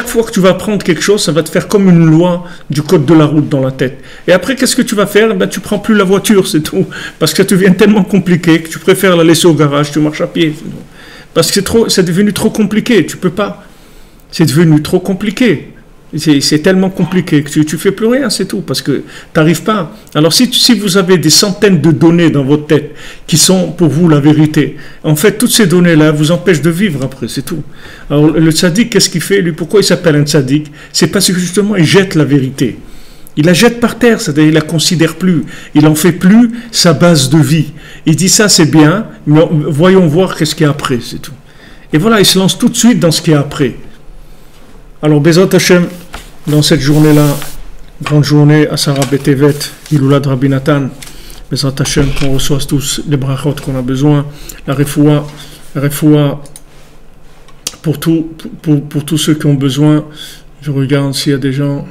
fois que tu vas apprendre quelque chose, ça va te faire comme une loi du code de la route dans la tête. Et après, qu'est-ce que tu vas faire? Ben, tu prends plus la voiture, c'est tout. Parce que ça devient tellement compliqué que tu préfères la laisser au garage, tu marches à pied. Parce que c'est devenu trop compliqué, tu peux pas. C'est devenu trop compliqué. C'est tellement compliqué que tu fais plus rien, c'est tout, parce que tu n'arrives pas. Alors si vous avez des centaines de données dans votre tête qui sont pour vous la vérité, en fait, toutes ces données-là vous empêchent de vivre après, c'est tout. Alors le tzaddik, qu'est-ce qu'il fait? Lui, pourquoi il s'appelle un tzaddik? C'est parce que justement, il jette la vérité. Il la jette par terre, c'est-à-dire il la considère plus. Il n'en fait plus sa base de vie. Il dit ça c'est bien, mais voyons voir qu'est-ce qu'il y a après, c'est tout. Et voilà, il se lance tout de suite dans ce qu'il y a après. Alors, Bezat Hashem, dans cette journée-là, grande journée à Sarah Betevet, Iloula de Rabbi Nathan, Bezat Hashem, qu'on reçoive tous les brachot qu'on a besoin, la refoua pour tous ceux qui ont besoin. Je regarde s'il y a des gens.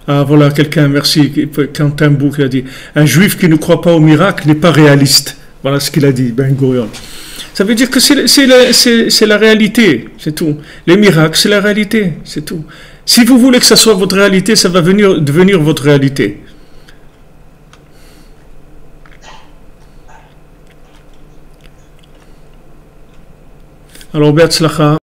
Ah voilà, quelqu'un, merci, Quentin Bou qui a dit, un juif qui ne croit pas au miracle n'est pas réaliste. Voilà ce qu'il a dit, Ben Gurion. Ça veut dire que c'est la réalité, c'est tout. Les miracles, c'est la réalité, c'est tout. Si vous voulez que ça soit votre réalité, ça va devenir votre réalité. Alors, Be'atzlacha.